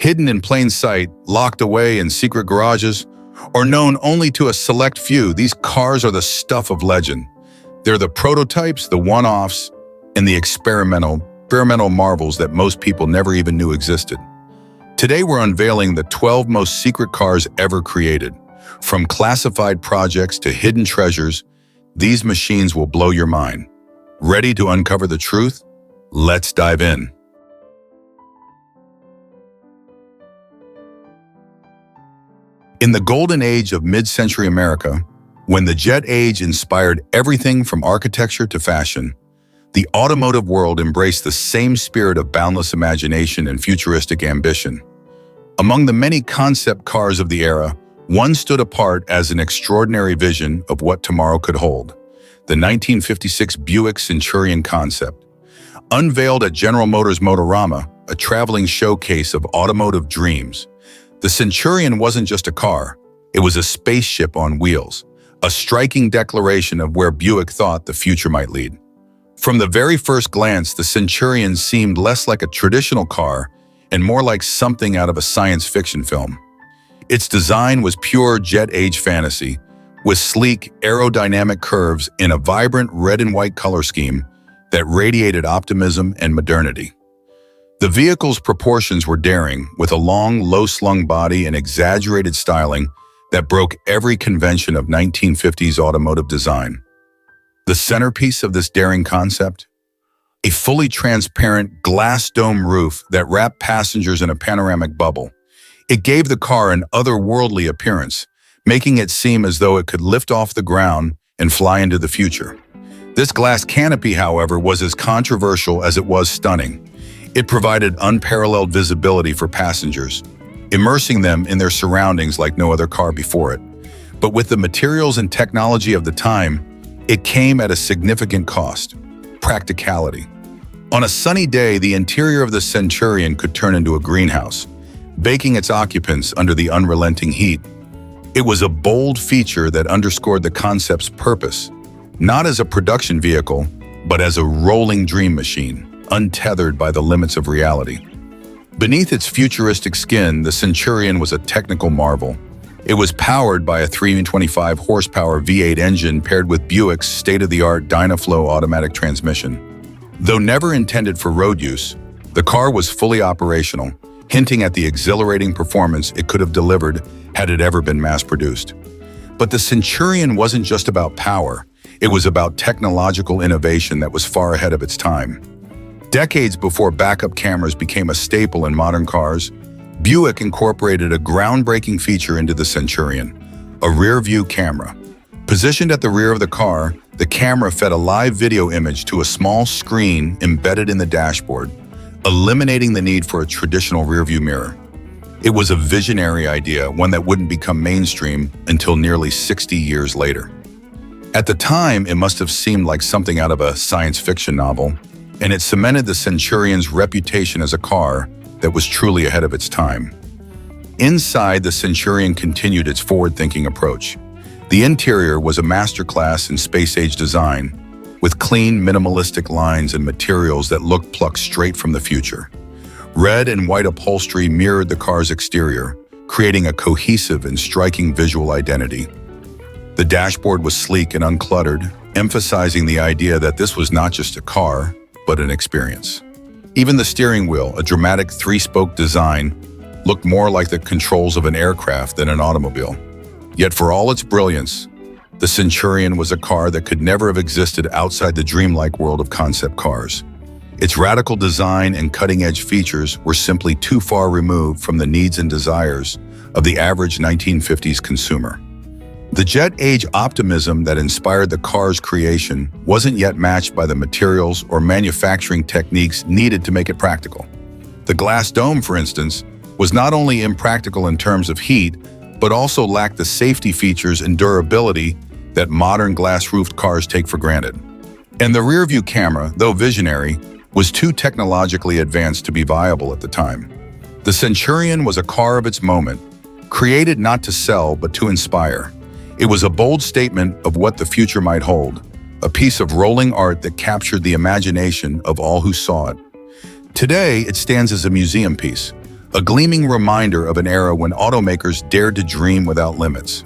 Hidden in plain sight, locked away in secret garages, or known only to a select few, these cars are the stuff of legend. They're the prototypes, the one-offs, and the experimental marvels that most people never even knew existed. Today we're unveiling the 12 most secret cars ever created. From classified projects to hidden treasures, these machines will blow your mind. Ready to uncover the truth? Let's dive in. In the golden age of mid-century America, when the jet age inspired everything from architecture to fashion, the automotive world embraced the same spirit of boundless imagination and futuristic ambition. Among the many concept cars of the era, one stood apart as an extraordinary vision of what tomorrow could hold: the 1956 Buick Centurion concept. Unveiled at General Motors Motorama, a traveling showcase of automotive dreams, the Centurion wasn't just a car, it was a spaceship on wheels, a striking declaration of where Buick thought the future might lead. From the very first glance, the Centurion seemed less like a traditional car and more like something out of a science fiction film. Its design was pure jet-age fantasy, with sleek, aerodynamic curves in a vibrant red and white color scheme that radiated optimism and modernity. The vehicle's proportions were daring, with a long, low-slung body and exaggerated styling that broke every convention of 1950s automotive design. The centerpiece of this daring concept? A fully transparent glass dome roof that wrapped passengers in a panoramic bubble. It gave the car an otherworldly appearance, making it seem as though it could lift off the ground and fly into the future. This glass canopy, however, was as controversial as it was stunning. It provided unparalleled visibility for passengers, immersing them in their surroundings like no other car before it. But with the materials and technology of the time, it came at a significant cost: practicality. On a sunny day, the interior of the Centurion could turn into a greenhouse, baking its occupants under the unrelenting heat. It was a bold feature that underscored the concept's purpose, not as a production vehicle, but as a rolling dream machine, untethered by the limits of reality. Beneath its futuristic skin, the Centurion was a technical marvel. It was powered by a 325 horsepower V8 engine paired with Buick's state-of-the-art Dynaflow automatic transmission. Though never intended for road use, the car was fully operational, hinting at the exhilarating performance it could have delivered had it ever been mass-produced. But the Centurion wasn't just about power, it was about technological innovation that was far ahead of its time. Decades before backup cameras became a staple in modern cars, Buick incorporated a groundbreaking feature into the Centurion: a rear-view camera. Positioned at the rear of the car, the camera fed a live video image to a small screen embedded in the dashboard, eliminating the need for a traditional rear-view mirror. It was a visionary idea, one that wouldn't become mainstream until nearly 60 years later. At the time, it must have seemed like something out of a science fiction novel, and it cemented the Centurion's reputation as a car that was truly ahead of its time. Inside, the Centurion continued its forward-thinking approach. The interior was a masterclass in space-age design, with clean, minimalistic lines and materials that looked plucked straight from the future. Red and white upholstery mirrored the car's exterior, creating a cohesive and striking visual identity. The dashboard was sleek and uncluttered, emphasizing the idea that this was not just a car, but an experience. Even the steering wheel, a dramatic three-spoke design, looked more like the controls of an aircraft than an automobile. Yet for all its brilliance, the Centurion was a car that could never have existed outside the dreamlike world of concept cars. Its radical design and cutting-edge features were simply too far removed from the needs and desires of the average 1950s consumer. The jet-age optimism that inspired the car's creation wasn't yet matched by the materials or manufacturing techniques needed to make it practical. The glass dome, for instance, was not only impractical in terms of heat, but also lacked the safety features and durability that modern glass-roofed cars take for granted. And the rear-view camera, though visionary, was too technologically advanced to be viable at the time. The Centurion was a car of its moment, created not to sell but to inspire. It was a bold statement of what the future might hold, a piece of rolling art that captured the imagination of all who saw it. Today, it stands as a museum piece, a gleaming reminder of an era when automakers dared to dream without limits.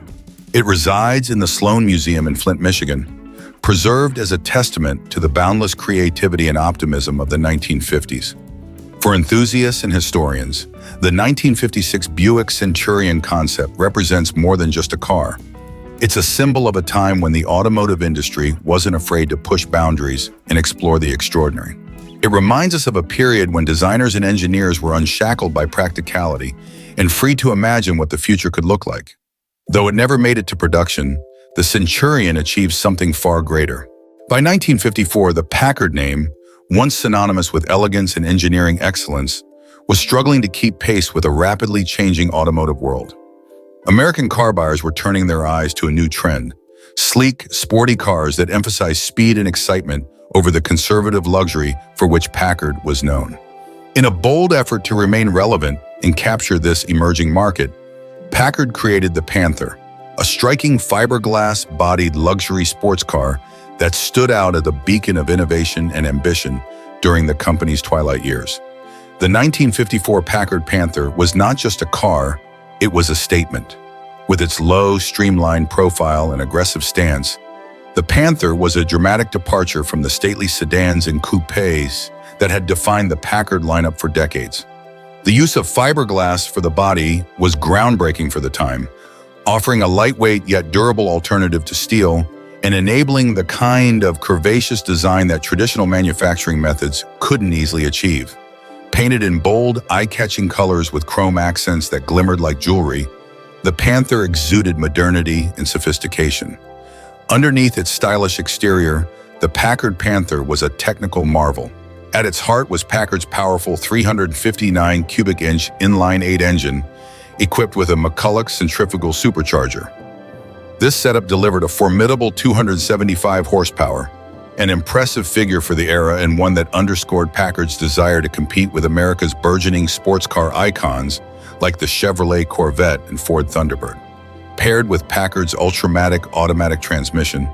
It resides in the Sloan Museum in Flint, Michigan, preserved as a testament to the boundless creativity and optimism of the 1950s. For enthusiasts and historians, the 1956 Buick Centurion concept represents more than just a car. It's a symbol of a time when the automotive industry wasn't afraid to push boundaries and explore the extraordinary. It reminds us of a period when designers and engineers were unshackled by practicality and free to imagine what the future could look like. Though it never made it to production, the Centurion achieved something far greater. By 1954, the Packard name, once synonymous with elegance and engineering excellence, was struggling to keep pace with a rapidly changing automotive world. American car buyers were turning their eyes to a new trend: sleek, sporty cars that emphasized speed and excitement over the conservative luxury for which Packard was known. In a bold effort to remain relevant and capture this emerging market, Packard created the Panther, a striking fiberglass-bodied luxury sports car that stood out as a beacon of innovation and ambition during the company's twilight years. The 1954 Packard Panther was not just a car, it was a statement. With its low, streamlined profile and aggressive stance, the Panther was a dramatic departure from the stately sedans and coupes that had defined the Packard lineup for decades. The use of fiberglass for the body was groundbreaking for the time, offering a lightweight yet durable alternative to steel and enabling the kind of curvaceous design that traditional manufacturing methods couldn't easily achieve. Painted in bold, eye-catching colors with chrome accents that glimmered like jewelry, the Panther exuded modernity and sophistication. Underneath its stylish exterior, the Packard Panther was a technical marvel. At its heart was Packard's powerful 359 cubic inch inline-8 engine, equipped with a McCulloch centrifugal supercharger. This setup delivered a formidable 275 horsepower, an impressive figure for the era and one that underscored Packard's desire to compete with America's burgeoning sports car icons like the Chevrolet Corvette and Ford Thunderbird. Paired with Packard's Ultramatic automatic transmission,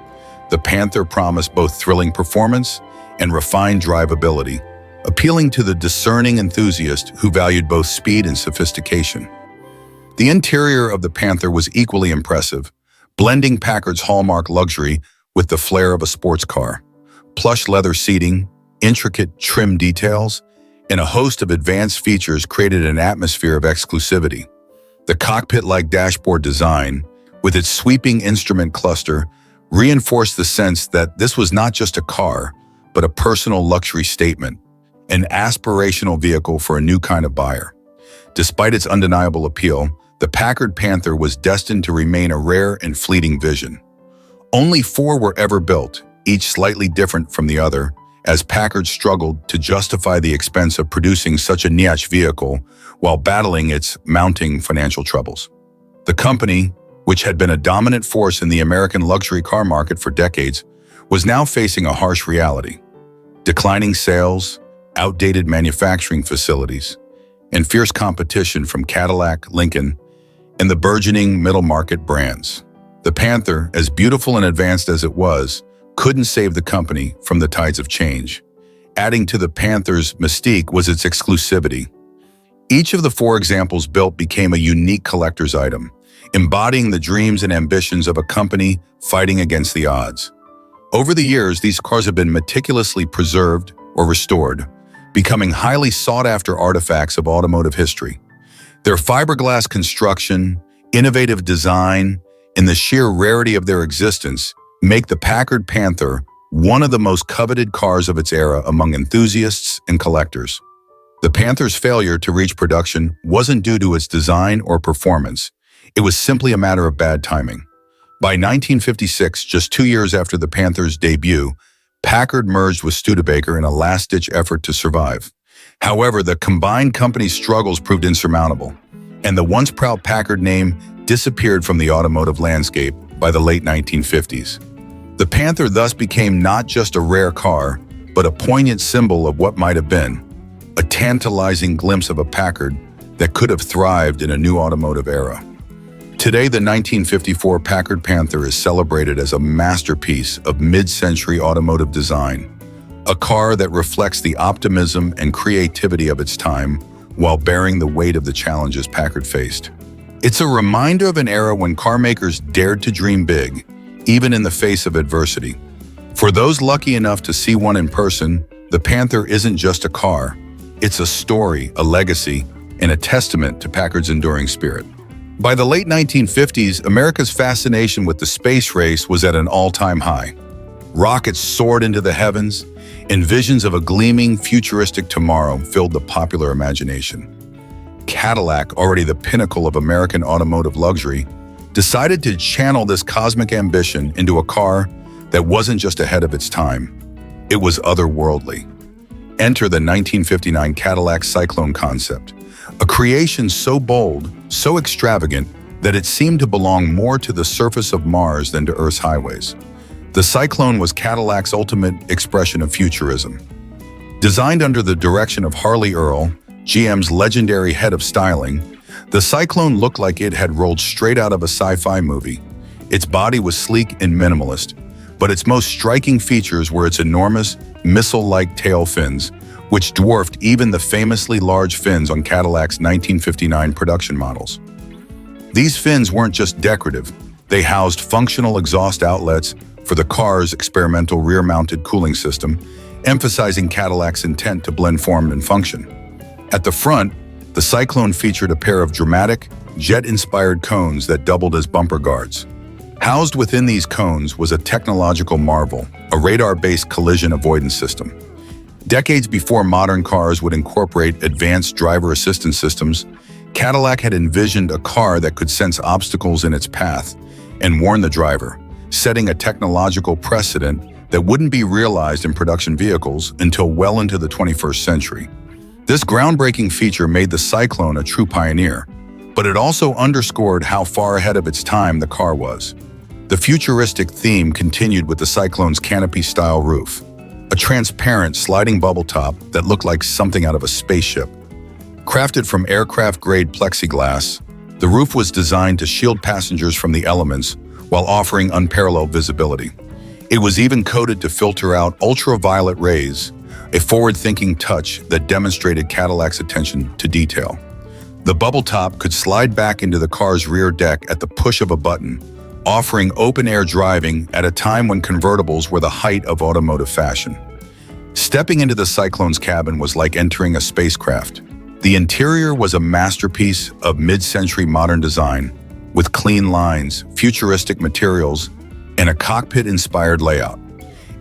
the Panther promised both thrilling performance and refined drivability, appealing to the discerning enthusiast who valued both speed and sophistication. The interior of the Panther was equally impressive, blending Packard's hallmark luxury with the flair of a sports car. Plush leather seating, intricate trim details, and a host of advanced features created an atmosphere of exclusivity. The cockpit-like dashboard design, with its sweeping instrument cluster, reinforced the sense that this was not just a car, but a personal luxury statement, an aspirational vehicle for a new kind of buyer. Despite its undeniable appeal, the Packard Panther was destined to remain a rare and fleeting vision. Only 4 were ever built, each slightly different from the other, as Packard struggled to justify the expense of producing such a niche vehicle while battling its mounting financial troubles. The company, which had been a dominant force in the American luxury car market for decades, was now facing a harsh reality: declining sales, outdated manufacturing facilities, and fierce competition from Cadillac, Lincoln, and the burgeoning middle-market brands. The Panther, as beautiful and advanced as it was, couldn't save the company from the tides of change. Adding to the Panther's mystique was its exclusivity. Each of the 4 examples built became a unique collector's item, embodying the dreams and ambitions of a company fighting against the odds. Over the years, these cars have been meticulously preserved or restored, becoming highly sought-after artifacts of automotive history. Their fiberglass construction, innovative design, and the sheer rarity of their existence make the Packard Panther one of the most coveted cars of its era among enthusiasts and collectors. The Panther's failure to reach production wasn't due to its design or performance. It was simply a matter of bad timing. By 1956, just 2 years after the Panther's debut, Packard merged with Studebaker in a last-ditch effort to survive. However, the combined company's struggles proved insurmountable, and the once proud Packard name disappeared from the automotive landscape by the late 1950s. The Panther thus became not just a rare car, but a poignant symbol of what might have been, a tantalizing glimpse of a Packard that could have thrived in a new automotive era. Today, the 1954 Packard Panther is celebrated as a masterpiece of mid-century automotive design, a car that reflects the optimism and creativity of its time while bearing the weight of the challenges Packard faced. It's a reminder of an era when car makers dared to dream big, even in the face of adversity. For those lucky enough to see one in person, the Panther isn't just a car. It's a story, a legacy, and a testament to Packard's enduring spirit. By the late 1950s, America's fascination with the space race was at an all-time high. Rockets soared into the heavens, and visions of a gleaming, futuristic tomorrow filled the popular imagination. Cadillac, already the pinnacle of American automotive luxury, decided to channel this cosmic ambition into a car that wasn't just ahead of its time. It was otherworldly. Enter the 1959 Cadillac Cyclone concept, a creation so bold, so extravagant, that it seemed to belong more to the surface of Mars than to Earth's highways. The Cyclone was Cadillac's ultimate expression of futurism. Designed under the direction of Harley Earl, GM's legendary head of styling, the Cyclone looked like it had rolled straight out of a sci-fi movie. Its body was sleek and minimalist, but its most striking features were its enormous, missile-like tail fins, which dwarfed even the famously large fins on Cadillac's 1959 production models. These fins weren't just decorative, they housed functional exhaust outlets for the car's experimental rear-mounted cooling system, emphasizing Cadillac's intent to blend form and function. At the front, the Cyclone featured a pair of dramatic, jet-inspired cones that doubled as bumper guards. Housed within these cones was a technological marvel, a radar-based collision avoidance system. Decades before modern cars would incorporate advanced driver assistance systems, Cadillac had envisioned a car that could sense obstacles in its path and warn the driver, setting a technological precedent that wouldn't be realized in production vehicles until well into the 21st century. This groundbreaking feature made the Cyclone a true pioneer, but it also underscored how far ahead of its time the car was. The futuristic theme continued with the Cyclone's canopy-style roof, a transparent sliding bubble top that looked like something out of a spaceship. Crafted from aircraft-grade plexiglass, the roof was designed to shield passengers from the elements while offering unparalleled visibility. It was even coated to filter out ultraviolet rays, a forward-thinking touch that demonstrated Cadillac's attention to detail. The bubble top could slide back into the car's rear deck at the push of a button, offering open-air driving at a time when convertibles were the height of automotive fashion. Stepping into the Cyclone's cabin was like entering a spacecraft. The interior was a masterpiece of mid-century modern design, with clean lines, futuristic materials, and a cockpit-inspired layout.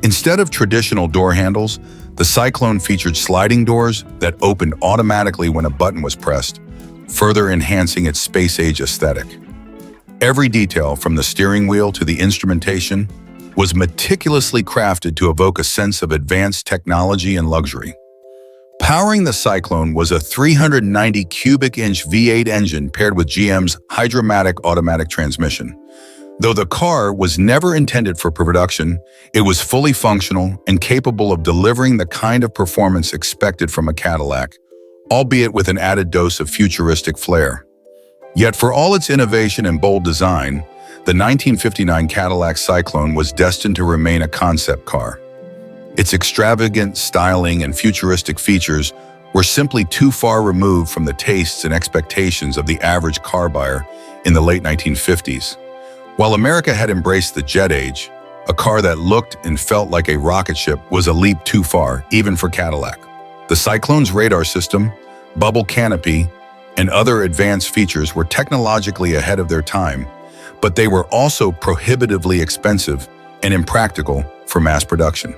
Instead of traditional door handles, the Cyclone featured sliding doors that opened automatically when a button was pressed, further enhancing its space-age aesthetic. Every detail, from the steering wheel to the instrumentation, was meticulously crafted to evoke a sense of advanced technology and luxury. Powering the Cyclone was a 390 cubic inch V8 engine paired with GM's Hydra-matic automatic transmission. Though the car was never intended for production, it was fully functional and capable of delivering the kind of performance expected from a Cadillac, albeit with an added dose of futuristic flair. Yet for all its innovation and bold design, the 1959 Cadillac Cyclone was destined to remain a concept car. Its extravagant styling and futuristic features were simply too far removed from the tastes and expectations of the average car buyer in the late 1950s. While America had embraced the jet age, a car that looked and felt like a rocket ship was a leap too far, even for Cadillac. The Cyclone's radar system, bubble canopy, and other advanced features were technologically ahead of their time, but they were also prohibitively expensive and impractical for mass production.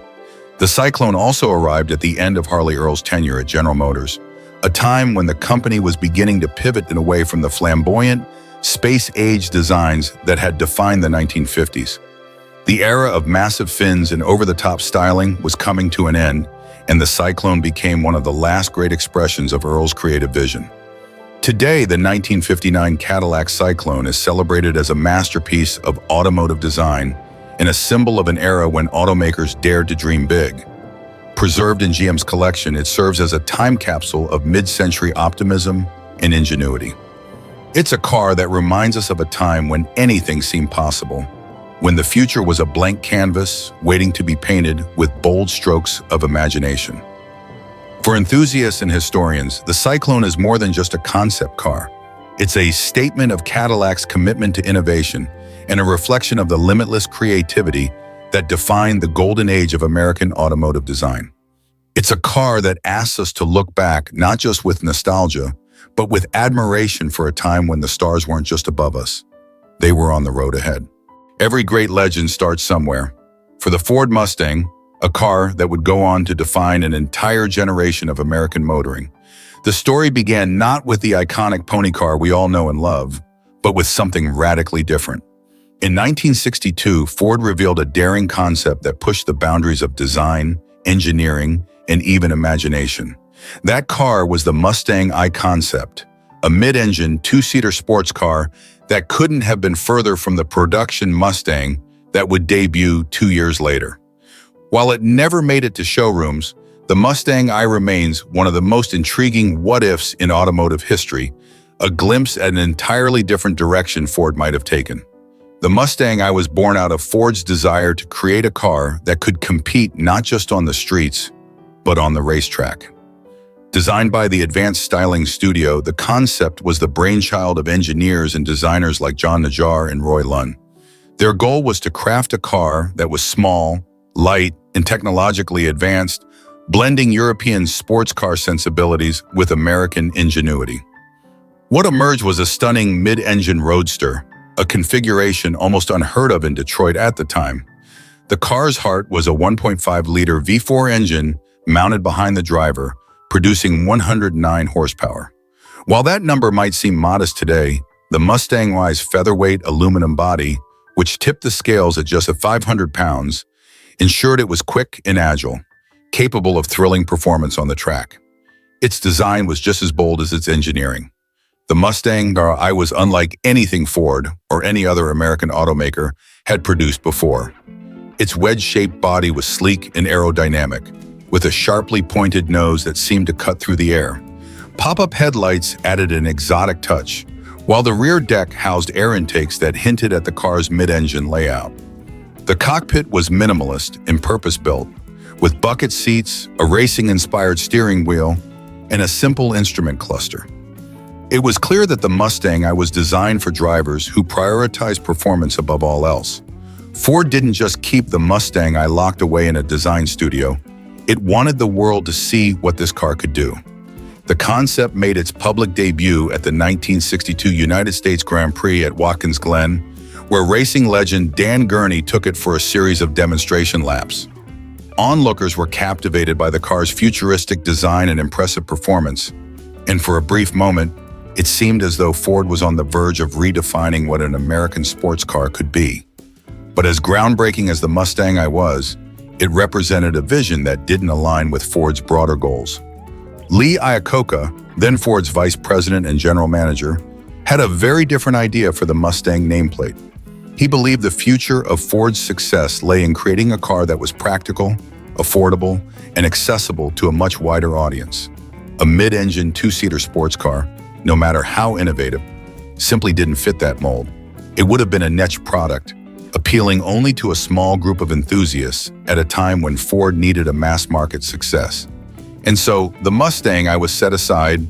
The Cyclone also arrived at the end of Harley Earl's tenure at General Motors, a time when the company was beginning to pivot in away from the flamboyant, space-age designs that had defined the 1950s. The era of massive fins and over-the-top styling was coming to an end, and the Cyclone became one of the last great expressions of Earl's creative vision. Today, the 1959 Cadillac Cyclone is celebrated as a masterpiece of automotive design and a symbol of an era when automakers dared to dream big. Preserved in GM's collection, it serves as a time capsule of mid-century optimism and ingenuity. It's a car that reminds us of a time when anything seemed possible, when the future was a blank canvas waiting to be painted with bold strokes of imagination. For enthusiasts and historians, the Cyclone is more than just a concept car. It's a statement of Cadillac's commitment to innovation and a reflection of the limitless creativity that defined the golden age of American automotive design. It's a car that asks us to look back not just with nostalgia, but with admiration for a time when the stars weren't just above us. They were on the road ahead. Every great legend starts somewhere. For the Ford Mustang, a car that would go on to define an entire generation of American motoring, the story began not with the iconic pony car we all know and love, but with something radically different. In 1962, Ford revealed a daring concept that pushed the boundaries of design, engineering, and even imagination. That car was the Mustang I concept, a mid-engine, two-seater sports car that couldn't have been further from the production Mustang that would debut 2 years later. While it never made it to showrooms, the Mustang I remains one of the most intriguing what-ifs in automotive history, a glimpse at an entirely different direction Ford might have taken. The Mustang I was born out of Ford's desire to create a car that could compete not just on the streets, but on the racetrack. Designed by the Advanced Styling Studio, the concept was the brainchild of engineers and designers like John Najjar and Roy Lunn. Their goal was to craft a car that was small, light, and technologically advanced, blending European sports car sensibilities with American ingenuity. What emerged was a stunning mid-engine roadster, a configuration almost unheard of in Detroit at the time. The car's heart was a 1.5-liter V4 engine mounted behind the driver, producing 109 horsepower. While that number might seem modest today, the Mustang I's featherweight aluminum body, which tipped the scales at just 500 pounds, ensured it was quick and agile, capable of thrilling performance on the track. Its design was just as bold as its engineering. The Mustang I was unlike anything Ford or any other American automaker had produced before. Its wedge-shaped body was sleek and aerodynamic, with a sharply pointed nose that seemed to cut through the air. Pop-up headlights added an exotic touch, while the rear deck housed air intakes that hinted at the car's mid-engine layout. The cockpit was minimalist and purpose-built, with bucket seats, a racing-inspired steering wheel, and a simple instrument cluster. It was clear that the Mustang I was designed for drivers who prioritize performance above all else. Ford didn't just keep the Mustang I locked away in a design studio. It wanted the world to see what this car could do. The concept made its public debut at the 1962 United States Grand Prix at Watkins Glen, where racing legend Dan Gurney took it for a series of demonstration laps. Onlookers were captivated by the car's futuristic design and impressive performance, and for a brief moment, it seemed as though Ford was on the verge of redefining what an American sports car could be. But as groundbreaking as the Mustang I was, it represented a vision that didn't align with Ford's broader goals. Lee Iacocca, then Ford's vice president and general manager, had a very different idea for the Mustang nameplate. He believed the future of Ford's success lay in creating a car that was practical, affordable, and accessible to a much wider audience. A mid-engine two-seater sports car, no matter how innovative, simply didn't fit that mold. It would have been a niche product, appealing only to a small group of enthusiasts at a time when Ford needed a mass-market success. And so, the Mustang I was set aside,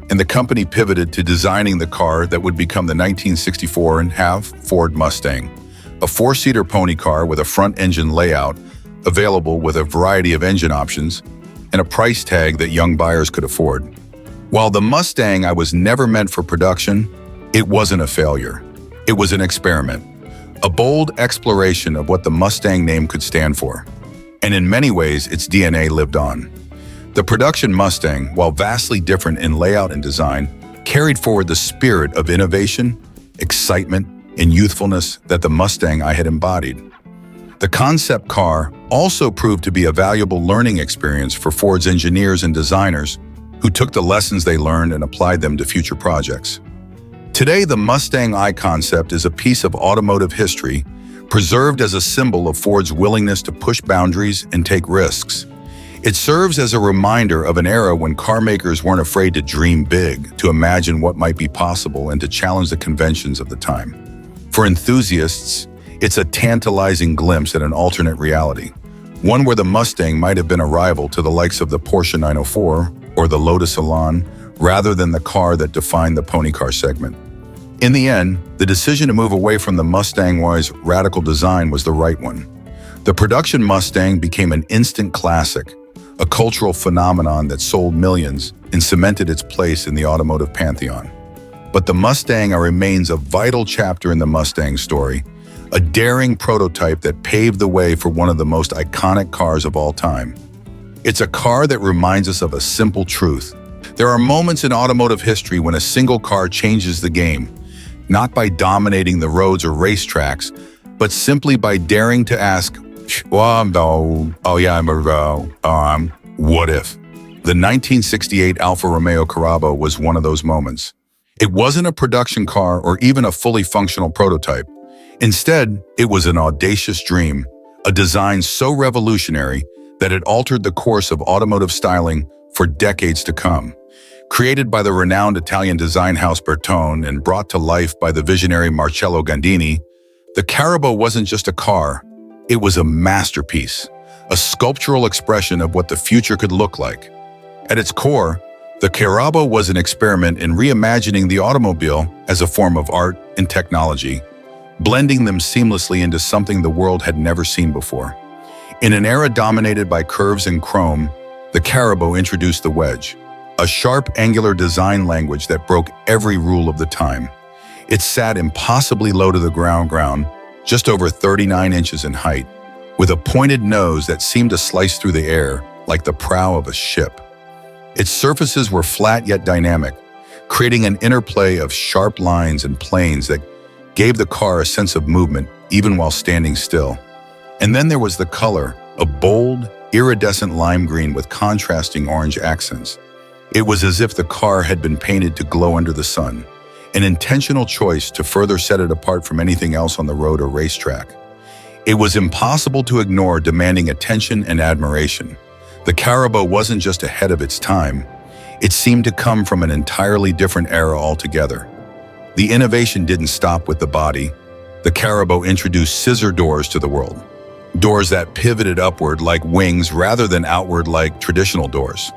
and the company pivoted to designing the car that would become the 1964 and half Ford Mustang, a four-seater pony car with a front-engine layout, available with a variety of engine options, and a price tag that young buyers could afford. While the Mustang I was never meant for production, it wasn't a failure. It was an experiment, a bold exploration of what the Mustang name could stand for. And in many ways, its DNA lived on. The production Mustang, while vastly different in layout and design, carried forward the spirit of innovation, excitement, and youthfulness that the Mustang I had embodied. The concept car also proved to be a valuable learning experience for Ford's engineers and designers who took the lessons they learned and applied them to future projects. Today, the Mustang I concept is a piece of automotive history, preserved as a symbol of Ford's willingness to push boundaries and take risks. It serves as a reminder of an era when car makers weren't afraid to dream big, to imagine what might be possible, and to challenge the conventions of the time. For enthusiasts, it's a tantalizing glimpse at an alternate reality, one where the Mustang might have been a rival to the likes of the Porsche 904 or the Lotus Elan, rather than the car that defined the pony car segment. In the end, the decision to move away from the Mustang I's radical design was the right one. The production Mustang became an instant classic, a cultural phenomenon that sold millions and cemented its place in the automotive pantheon. But the Mustang I remains a vital chapter in the Mustang story, a daring prototype that paved the way for one of the most iconic cars of all time. It's a car that reminds us of a simple truth. There are moments in automotive history when a single car changes the game, not by dominating the roads or racetracks, but simply by daring to ask, what if? The 1968 Alfa Romeo Carabo was one of those moments. It wasn't a production car or even a fully functional prototype. Instead, it was an audacious dream, a design so revolutionary that it altered the course of automotive styling for decades to come. Created by the renowned Italian design house Bertone and brought to life by the visionary Marcello Gandini, the Carabo wasn't just a car, it was a masterpiece, a sculptural expression of what the future could look like. At its core, the Carabo was an experiment in reimagining the automobile as a form of art and technology, blending them seamlessly into something the world had never seen before. In an era dominated by curves and chrome, the Carabo introduced the wedge, a sharp, angular design language that broke every rule of the time. It sat impossibly low to the ground, just over 39 inches in height, with a pointed nose that seemed to slice through the air like the prow of a ship. Its surfaces were flat yet dynamic, creating an interplay of sharp lines and planes that gave the car a sense of movement even while standing still. And then there was the color, a bold, iridescent lime green with contrasting orange accents. It was as if the car had been painted to glow under the sun, an intentional choice to further set it apart from anything else on the road or racetrack. It was impossible to ignore, demanding attention and admiration. The Carabo wasn't just ahead of its time, it seemed to come from an entirely different era altogether. The innovation didn't stop with the body. The Carabo introduced scissor doors to the world, doors that pivoted upward like wings rather than outward like traditional doors.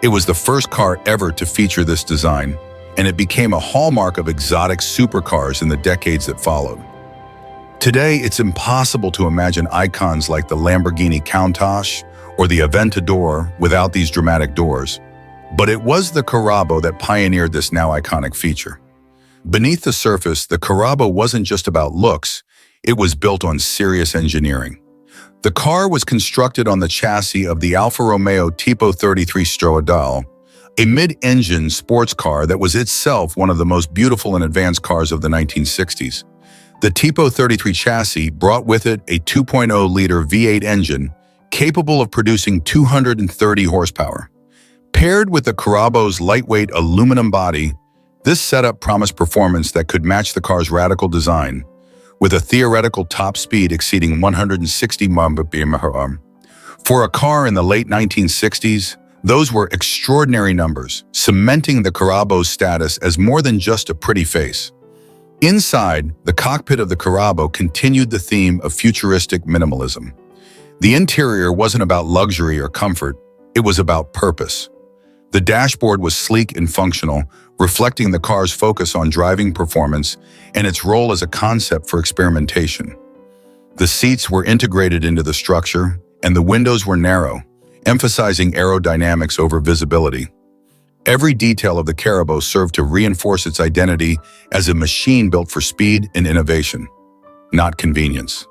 It was the first car ever to feature this design, and it became a hallmark of exotic supercars in the decades that followed. Today, it's impossible to imagine icons like the Lamborghini Countach or the Aventador without these dramatic doors. But it was the Carabo that pioneered this now iconic feature. Beneath the surface, the Carabo wasn't just about looks, it was built on serious engineering. The car was constructed on the chassis of the Alfa Romeo Tipo 33 Stradale, a mid-engine sports car that was itself one of the most beautiful and advanced cars of the 1960s. The Tipo 33 chassis brought with it a 2.0-liter V8 engine capable of producing 230 horsepower. Paired with the Carabo's lightweight aluminum body, this setup promised performance that could match the car's radical design, with a theoretical top speed exceeding 160 mph. For a car in the late 1960s, those were extraordinary numbers, cementing the Carabo's status as more than just a pretty face. Inside, the cockpit of the Carabo continued the theme of futuristic minimalism. The interior wasn't about luxury or comfort, it was about purpose. The dashboard was sleek and functional, reflecting the car's focus on driving performance and its role as a concept for experimentation. The seats were integrated into the structure, and the windows were narrow, emphasizing aerodynamics over visibility. Every detail of the Carabo served to reinforce its identity as a machine built for speed and innovation, not convenience.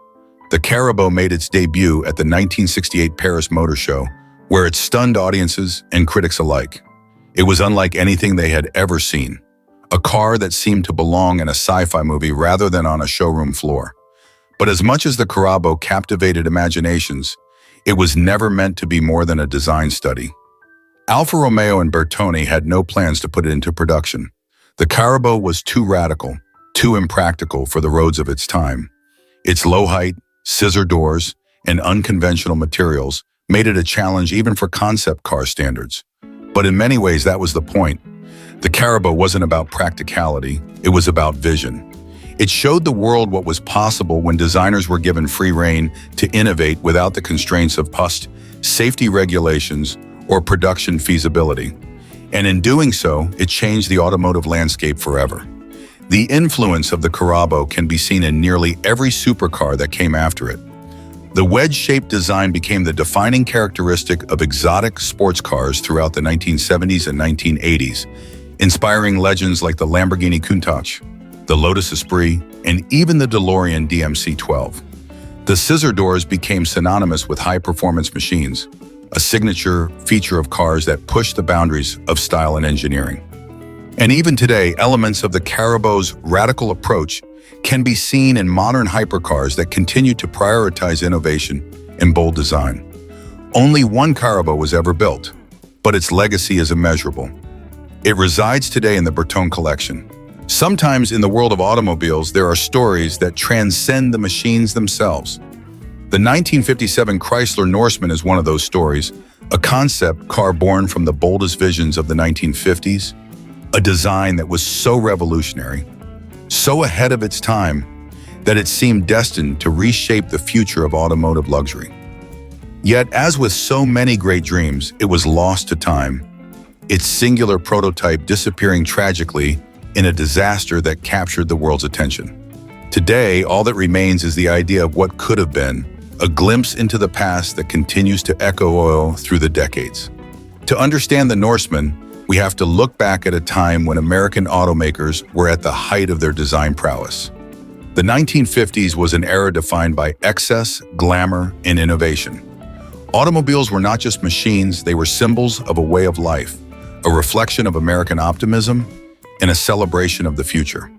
The Carabo made its debut at the 1968 Paris Motor Show, where it stunned audiences and critics alike. It was unlike anything they had ever seen, a car that seemed to belong in a sci-fi movie rather than on a showroom floor. But as much as the Carabo captivated imaginations, it was never meant to be more than a design study. Alfa Romeo and Bertone had no plans to put it into production. The Carabo was too radical, too impractical for the roads of its time. Its low height, scissor doors, and unconventional materials made it a challenge even for concept car standards. But in many ways, that was the point. The Carabo wasn't about practicality, it was about vision. It showed the world what was possible when designers were given free rein to innovate without the constraints of cost, safety regulations, or production feasibility. And in doing so, it changed the automotive landscape forever. The influence of the Carabo can be seen in nearly every supercar that came after it. The wedge-shaped design became the defining characteristic of exotic sports cars throughout the 1970s and 1980s, inspiring legends like the Lamborghini Countach, the Lotus Esprit, and even the DeLorean DMC-12. The scissor doors became synonymous with high-performance machines, a signature feature of cars that pushed the boundaries of style and engineering. And even today, elements of the Carabo's radical approach can be seen in modern hypercars that continue to prioritize innovation and bold design. Only one Carabo was ever built, but its legacy is immeasurable. It resides today in the Bertone collection. Sometimes in the world of automobiles, there are stories that transcend the machines themselves. The 1957 Chrysler Norseman is one of those stories, a concept car born from the boldest visions of the 1950s, a design that was so revolutionary, so ahead of its time, that it seemed destined to reshape the future of automotive luxury. Yet, as with so many great dreams, it was lost to time, its singular prototype disappearing tragically in a disaster that captured the world's attention. Today, all that remains is the idea of what could have been, a glimpse into the past that continues to echo through the decades. To understand the Norseman, we have to look back at a time when American automakers were at the height of their design prowess. The 1950s was an era defined by excess, glamour, and innovation. Automobiles were not just machines, they were symbols of a way of life, a reflection of American optimism, and a celebration of the future.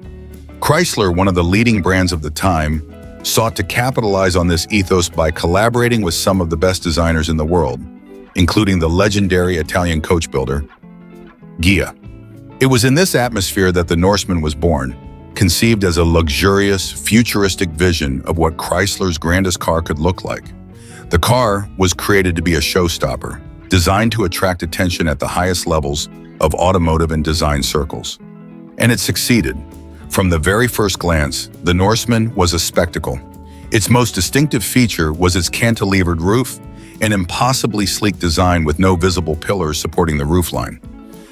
Chrysler, one of the leading brands of the time, sought to capitalize on this ethos by collaborating with some of the best designers in the world, including the legendary Italian coach builder, Ghia. It was in this atmosphere that the Norseman was born, conceived as a luxurious, futuristic vision of what Chrysler's grandest car could look like. The car was created to be a showstopper, designed to attract attention at the highest levels of automotive and design circles. And it succeeded. From the very first glance, the Norseman was a spectacle. Its most distinctive feature was its cantilevered roof, an impossibly sleek design with no visible pillars supporting the roofline.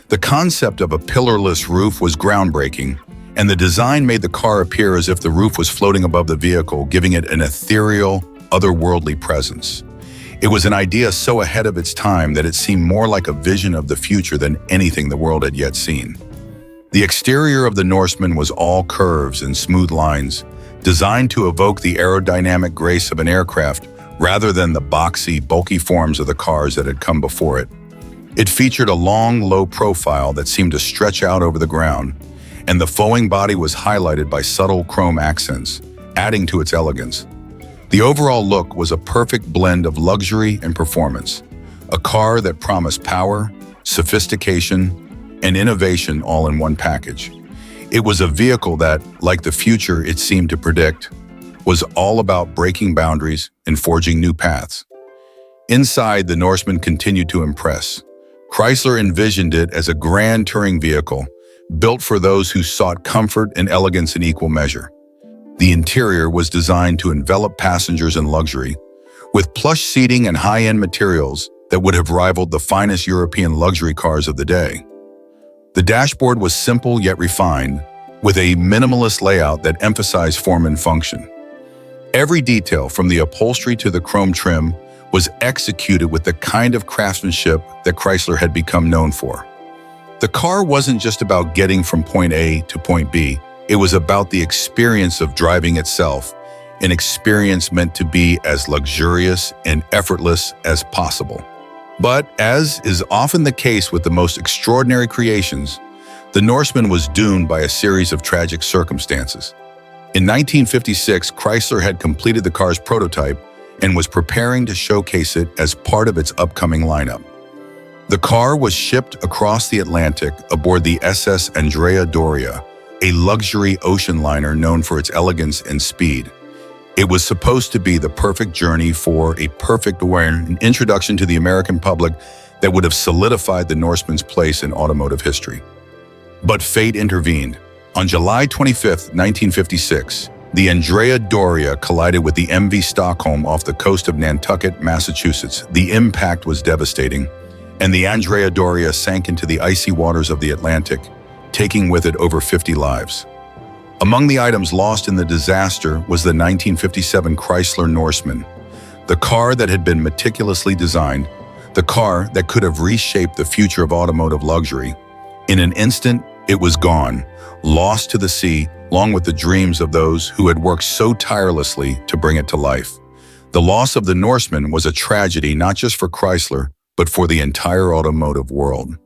The concept of a pillarless roof was groundbreaking, and the design made the car appear as if the roof was floating above the vehicle, giving it an ethereal, otherworldly presence. It was an idea so ahead of its time that it seemed more like a vision of the future than anything the world had yet seen. The exterior of the Norseman was all curves and smooth lines, designed to evoke the aerodynamic grace of an aircraft rather than the boxy, bulky forms of the cars that had come before it. It featured a long, low profile that seemed to stretch out over the ground, and the flowing body was highlighted by subtle chrome accents, adding to its elegance. The overall look was a perfect blend of luxury and performance, a car that promised power, sophistication, and innovation all in one package. It was a vehicle that, like the future it seemed to predict, was all about breaking boundaries and forging new paths. Inside, the Norseman continued to impress. Chrysler envisioned it as a grand touring vehicle, built for those who sought comfort and elegance in equal measure. The interior was designed to envelop passengers in luxury, with plush seating and high-end materials that would have rivaled the finest European luxury cars of the day. The dashboard was simple yet refined, with a minimalist layout that emphasized form and function. Every detail, from the upholstery to the chrome trim, was executed with the kind of craftsmanship that Chrysler had become known for. The car wasn't just about getting from point A to point B, it was about the experience of driving itself, an experience meant to be as luxurious and effortless as possible. But, as is often the case with the most extraordinary creations, the Norseman was doomed by a series of tragic circumstances. In 1956, Chrysler had completed the car's prototype and was preparing to showcase it as part of its upcoming lineup. The car was shipped across the Atlantic aboard the SS Andrea Doria, a luxury ocean liner known for its elegance and speed. It was supposed to be the perfect journey for a perfect an introduction to the American public that would have solidified the Norseman's place in automotive history. But fate intervened. On July 25, 1956, the Andrea Doria collided with the MV Stockholm off the coast of Nantucket, Massachusetts. The impact was devastating, and the Andrea Doria sank into the icy waters of the Atlantic, taking with it over 50 lives. Among the items lost in the disaster was the 1957 Chrysler Norseman, the car that had been meticulously designed, the car that could have reshaped the future of automotive luxury. In an instant, it was gone, lost to the sea, along with the dreams of those who had worked so tirelessly to bring it to life. The loss of the Norseman was a tragedy not just for Chrysler, but for the entire automotive world.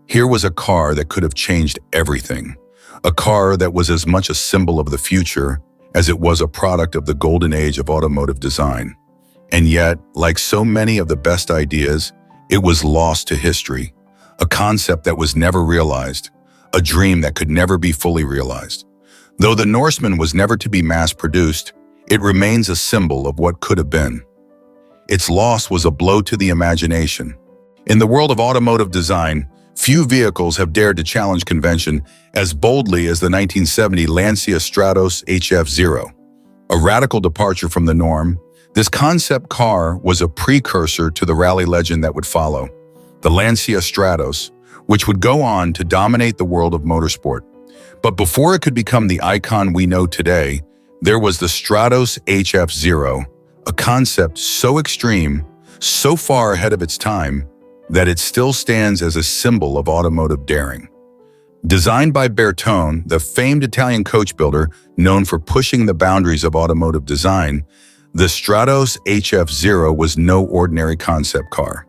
Here was a car that could have changed everything, a car that was as much a symbol of the future as it was a product of the golden age of automotive design. And yet, like so many of the best ideas, it was lost to history, a concept that was never realized, a dream that could never be fully realized. Though the Norseman was never to be mass-produced, it remains a symbol of what could have been. Its loss was a blow to the imagination. In the world of automotive design, few vehicles have dared to challenge convention as boldly as the 1970 Lancia Stratos HF0. A radical departure from the norm, this concept car was a precursor to the rally legend that would follow, the Lancia Stratos, which would go on to dominate the world of motorsport. But before it could become the icon we know today, there was the Stratos HF0, a concept so extreme, so far ahead of its time, that it still stands as a symbol of automotive daring. Designed by Bertone, the famed Italian coach builder known for pushing the boundaries of automotive design, the Stratos HF0 was no ordinary concept car.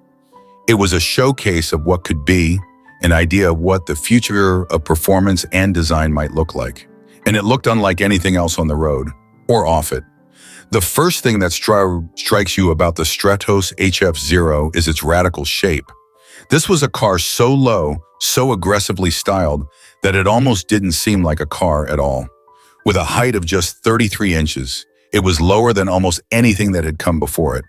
It was a showcase of what could be, an idea of what the future of performance and design might look like. And it looked unlike anything else on the road, or off it. The first thing that strikes you about the Stratos HF0 is its radical shape. This was a car so low, so aggressively styled, that it almost didn't seem like a car at all. With a height of just 33 inches, it was lower than almost anything that had come before it.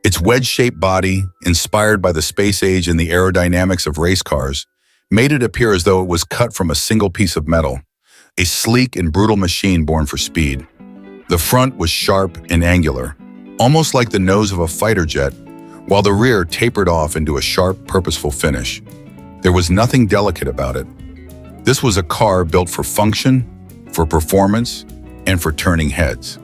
Its wedge-shaped body, inspired by the space age and the aerodynamics of race cars, made it appear as though it was cut from a single piece of metal, a sleek and brutal machine born for speed. The front was sharp and angular, almost like the nose of a fighter jet, while the rear tapered off into a sharp, purposeful finish. There was nothing delicate about it. This was a car built for function, for performance, and for turning heads.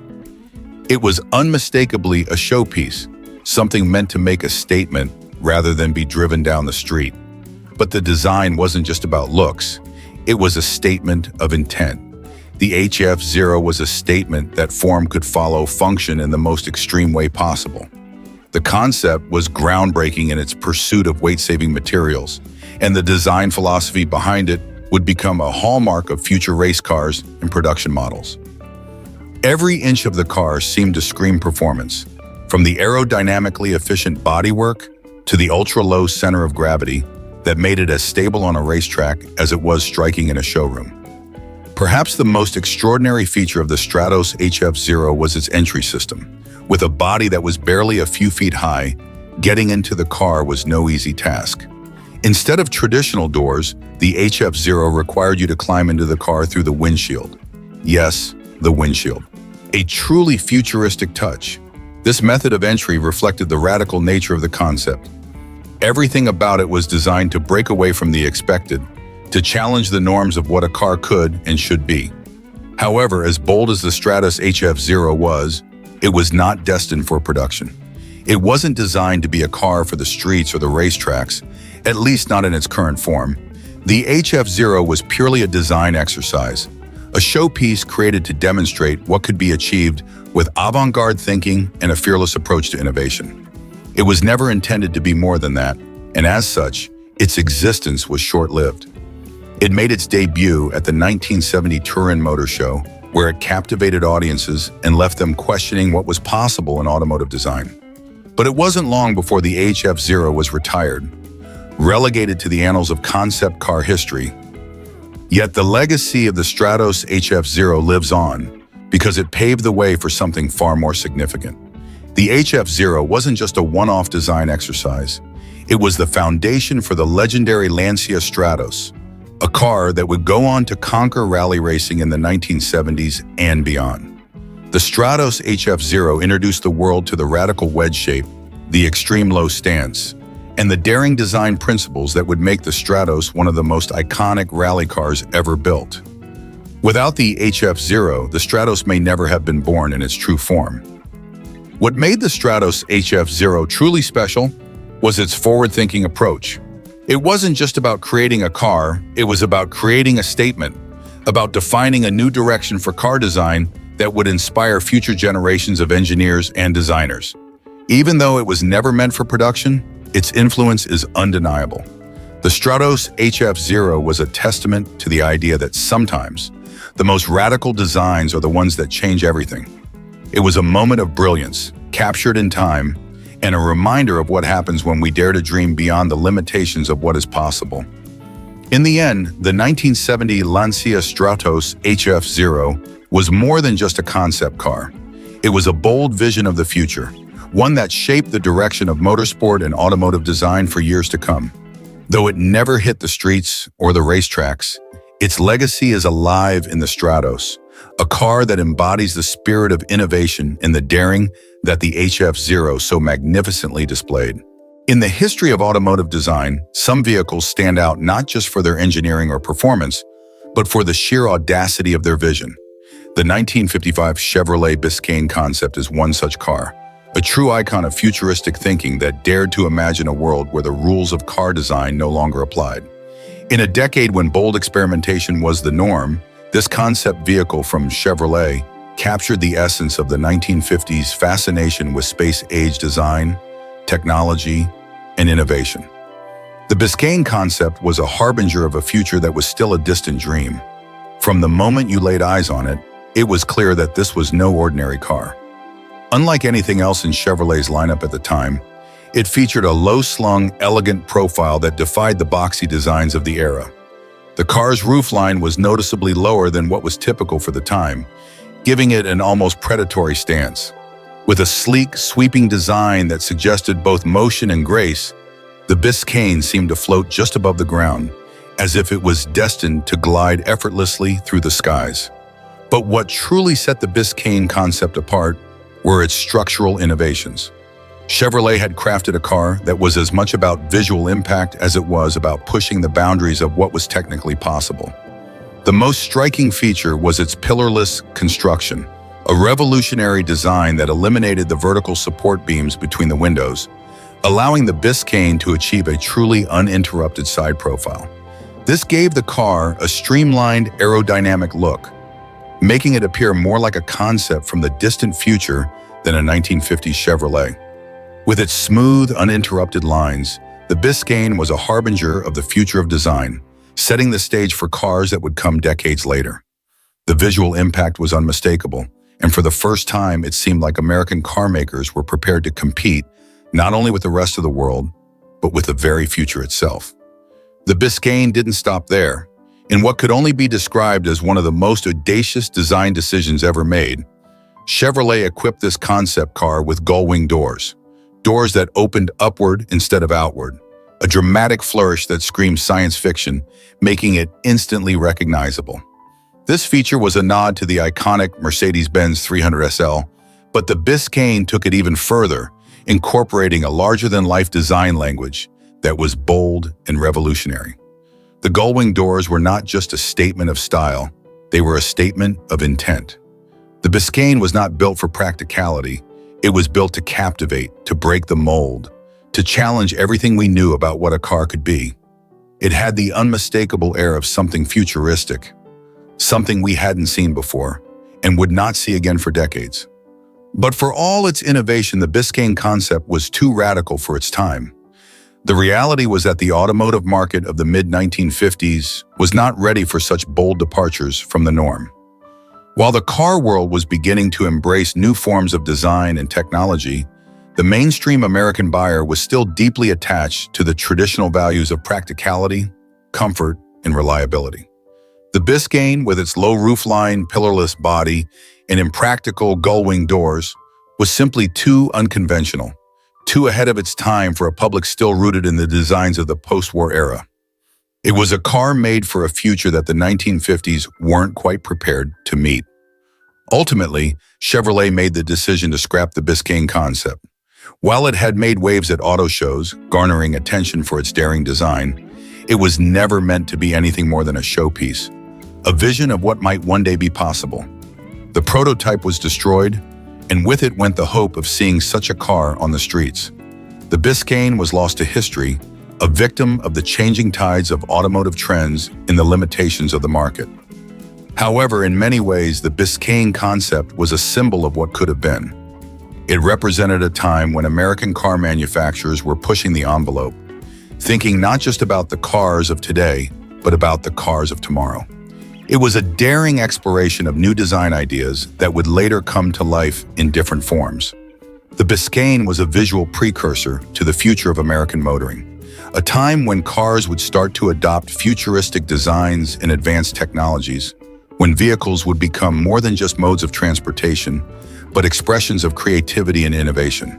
It was unmistakably a showpiece, something meant to make a statement rather than be driven down the street. But the design wasn't just about looks. It was a statement of intent. The HF0 was a statement that form could follow function in the most extreme way possible. The concept was groundbreaking in its pursuit of weight-saving materials, and the design philosophy behind it would become a hallmark of future race cars and production models. Every inch of the car seemed to scream performance, from the aerodynamically efficient bodywork to the ultra-low center of gravity that made it as stable on a racetrack as it was striking in a showroom. Perhaps the most extraordinary feature of the Stratos HF0 was its entry system. With a body that was barely a few feet high, getting into the car was no easy task. Instead of traditional doors, the HF0 required you to climb into the car through the windshield. Yes, the windshield. A truly futuristic touch. This method of entry reflected the radical nature of the concept. Everything about it was designed to break away from the expected, to challenge the norms of what a car could and should be. However, as bold as the Stratos HF0 was, it was not destined for production. It wasn't designed to be a car for the streets or the racetracks, at least not in its current form. The HF0 was purely a design exercise, a showpiece created to demonstrate what could be achieved with avant-garde thinking and a fearless approach to innovation. It was never intended to be more than that, and as such, its existence was short-lived. It made its debut at the 1970 Turin Motor Show, where it captivated audiences and left them questioning what was possible in automotive design. But it wasn't long before the HF0 was retired, relegated to the annals of concept car history. Yet the legacy of the Stratos HF0 lives on because it paved the way for something far more significant. The HF0 wasn't just a one-off design exercise. It was the foundation for the legendary Lancia Stratos, a car that would go on to conquer rally racing in the 1970s and beyond. The Stratos HF0 introduced the world to the radical wedge shape, the extreme low stance, and the daring design principles that would make the Stratos one of the most iconic rally cars ever built. Without the HF0, the Stratos may never have been born in its true form. What made the Stratos HF0 truly special was its forward-thinking approach. It wasn't just about creating a car, it was about creating a statement, about defining a new direction for car design that would inspire future generations of engineers and designers. Even though it was never meant for production, its influence is undeniable. The Stratos HF0 was a testament to the idea that sometimes the most radical designs are the ones that change everything. It was a moment of brilliance, captured in time, and a reminder of what happens when we dare to dream beyond the limitations of what is possible. In the end, the 1970 Lancia Stratos HF0 was more than just a concept car. It was a bold vision of the future, one that shaped the direction of motorsport and automotive design for years to come. Though it never hit the streets or the racetracks, its legacy is alive in the Stratos, a car that embodies the spirit of innovation and the daring that the HF0 so magnificently displayed. In the history of automotive design, some vehicles stand out not just for their engineering or performance, but for the sheer audacity of their vision. The 1955 Chevrolet Biscayne concept is one such car, a true icon of futuristic thinking that dared to imagine a world where the rules of car design no longer applied. In a decade when bold experimentation was the norm, this concept vehicle from Chevrolet captured the essence of the 1950s fascination with space-age design, technology, and innovation. The Biscayne concept was a harbinger of a future that was still a distant dream. From the moment you laid eyes on it, it was clear that this was no ordinary car. Unlike anything else in Chevrolet's lineup at the time, it featured a low-slung, elegant profile that defied the boxy designs of the era. The car's roofline was noticeably lower than what was typical for the time, giving it an almost predatory stance. With a sleek, sweeping design that suggested both motion and grace, the Biscayne seemed to float just above the ground, as if it was destined to glide effortlessly through the skies. But what truly set the Biscayne concept apart were its structural innovations. Chevrolet had crafted a car that was as much about visual impact as it was about pushing the boundaries of what was technically possible. The most striking feature was its pillarless construction, a revolutionary design that eliminated the vertical support beams between the windows, allowing the Biscayne to achieve a truly uninterrupted side profile. This gave the car a streamlined aerodynamic look, making it appear more like a concept from the distant future than a 1950s Chevrolet. With its smooth, uninterrupted lines, the Biscayne was a harbinger of the future of design, setting the stage for cars that would come decades later. The visual impact was unmistakable, and for the first time, it seemed like American car makers were prepared to compete not only with the rest of the world, but with the very future itself. The Biscayne didn't stop there. In what could only be described as one of the most audacious design decisions ever made, Chevrolet equipped this concept car with gull-wing doors that opened upward instead of outward, a dramatic flourish that screamed science fiction, making it instantly recognizable. This feature was a nod to the iconic Mercedes-Benz 300 SL, but the Biscayne took it even further, incorporating a larger-than-life design language that was bold and revolutionary. The gull-wing doors were not just a statement of style, they were a statement of intent. The Biscayne was not built for practicality, it was built to captivate, to break the mold, to challenge everything we knew about what a car could be. It had the unmistakable air of something futuristic, something we hadn't seen before, and would not see again for decades. But for all its innovation, the Biscayne concept was too radical for its time. The reality was that the automotive market of the mid-1950s was not ready for such bold departures from the norm. While the car world was beginning to embrace new forms of design and technology, the mainstream American buyer was still deeply attached to the traditional values of practicality, comfort, and reliability. The Biscayne, with its low roofline, pillarless body, and impractical gull-wing doors, was simply too unconventional, too ahead of its time for a public still rooted in the designs of the post-war era. It was a car made for a future that the 1950s weren't quite prepared to meet. Ultimately, Chevrolet made the decision to scrap the Biscayne concept. While it had made waves at auto shows, garnering attention for its daring design, it was never meant to be anything more than a showpiece, a vision of what might one day be possible. The prototype was destroyed, and with it went the hope of seeing such a car on the streets. The Biscayne was lost to history, a victim of the changing tides of automotive trends and the limitations of the market. However, in many ways, the Biscayne concept was a symbol of what could have been. It represented a time when American car manufacturers were pushing the envelope, thinking not just about the cars of today, but about the cars of tomorrow. It was a daring exploration of new design ideas that would later come to life in different forms. The Biscayne was a visual precursor to the future of American motoring, a time when cars would start to adopt futuristic designs and advanced technologies, when vehicles would become more than just modes of transportation, but expressions of creativity and innovation.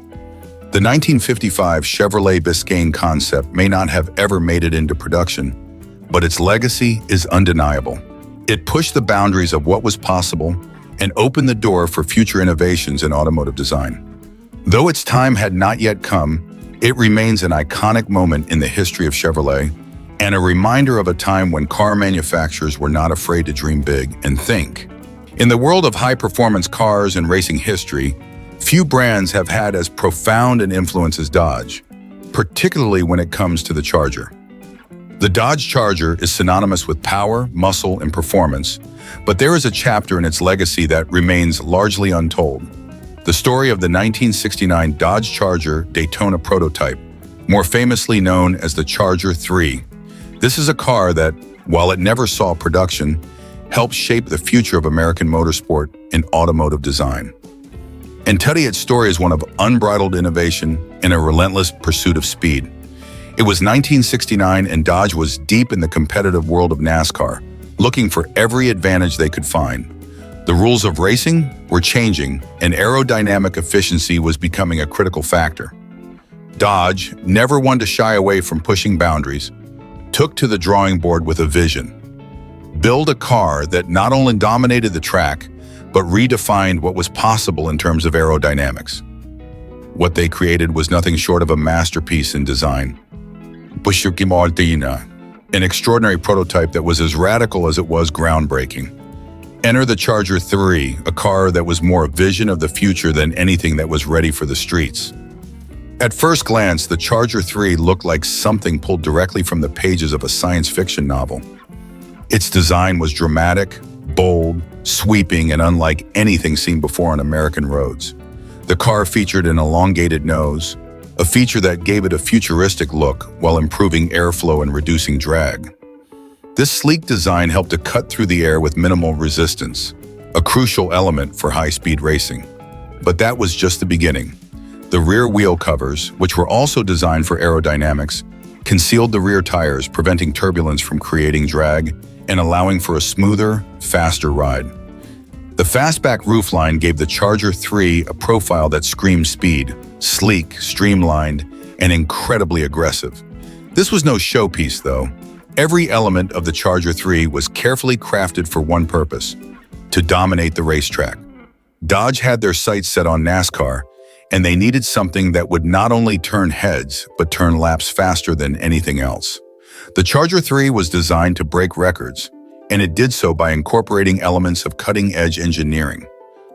The 1955 Chevrolet Biscayne concept may not have ever made it into production, but its legacy is undeniable. It pushed the boundaries of what was possible and opened the door for future innovations in automotive design. Though its time had not yet come, it remains an iconic moment in the history of Chevrolet and a reminder of a time when car manufacturers were not afraid to dream big and think. In the world of high-performance cars and racing history, few brands have had as profound an influence as Dodge, particularly when it comes to the Charger. The Dodge Charger is synonymous with power, muscle, and performance, but there is a chapter in its legacy that remains largely untold. The story of the 1969 Dodge Charger Daytona prototype, more famously known as the Charger 3. This is a car that, while it never saw production, helped shape the future of American motorsport and automotive design. And its story is one of unbridled innovation and a relentless pursuit of speed. It was 1969 and Dodge was deep in the competitive world of NASCAR, looking for every advantage they could find. The rules of racing were changing and aerodynamic efficiency was becoming a critical factor. Dodge, never one to shy away from pushing boundaries, took to the drawing board with a vision. Build a car that not only dominated the track, but redefined what was possible in terms of aerodynamics. What they created was nothing short of a masterpiece in design. Buick Rondine, an extraordinary prototype that was as radical as it was groundbreaking. Enter the Charger 3, a car that was more a vision of the future than anything that was ready for the streets. At first glance, the Charger 3 looked like something pulled directly from the pages of a science fiction novel. Its design was dramatic, bold, sweeping, and unlike anything seen before on American roads. The car featured an elongated nose, a feature that gave it a futuristic look while improving airflow and reducing drag. This sleek design helped to cut through the air with minimal resistance, a crucial element for high-speed racing. But that was just the beginning. The rear wheel covers, which were also designed for aerodynamics, concealed the rear tires, preventing turbulence from creating drag and allowing for a smoother, faster ride. The fastback roofline gave the Charger 3 a profile that screamed speed, sleek, streamlined, and incredibly aggressive. This was no showpiece, though. Every element of the Charger 3 was carefully crafted for one purpose: to dominate the racetrack. Dodge had their sights set on NASCAR, and they needed something that would not only turn heads, but turn laps faster than anything else. The Charger 3 was designed to break records, and it did so by incorporating elements of cutting-edge engineering.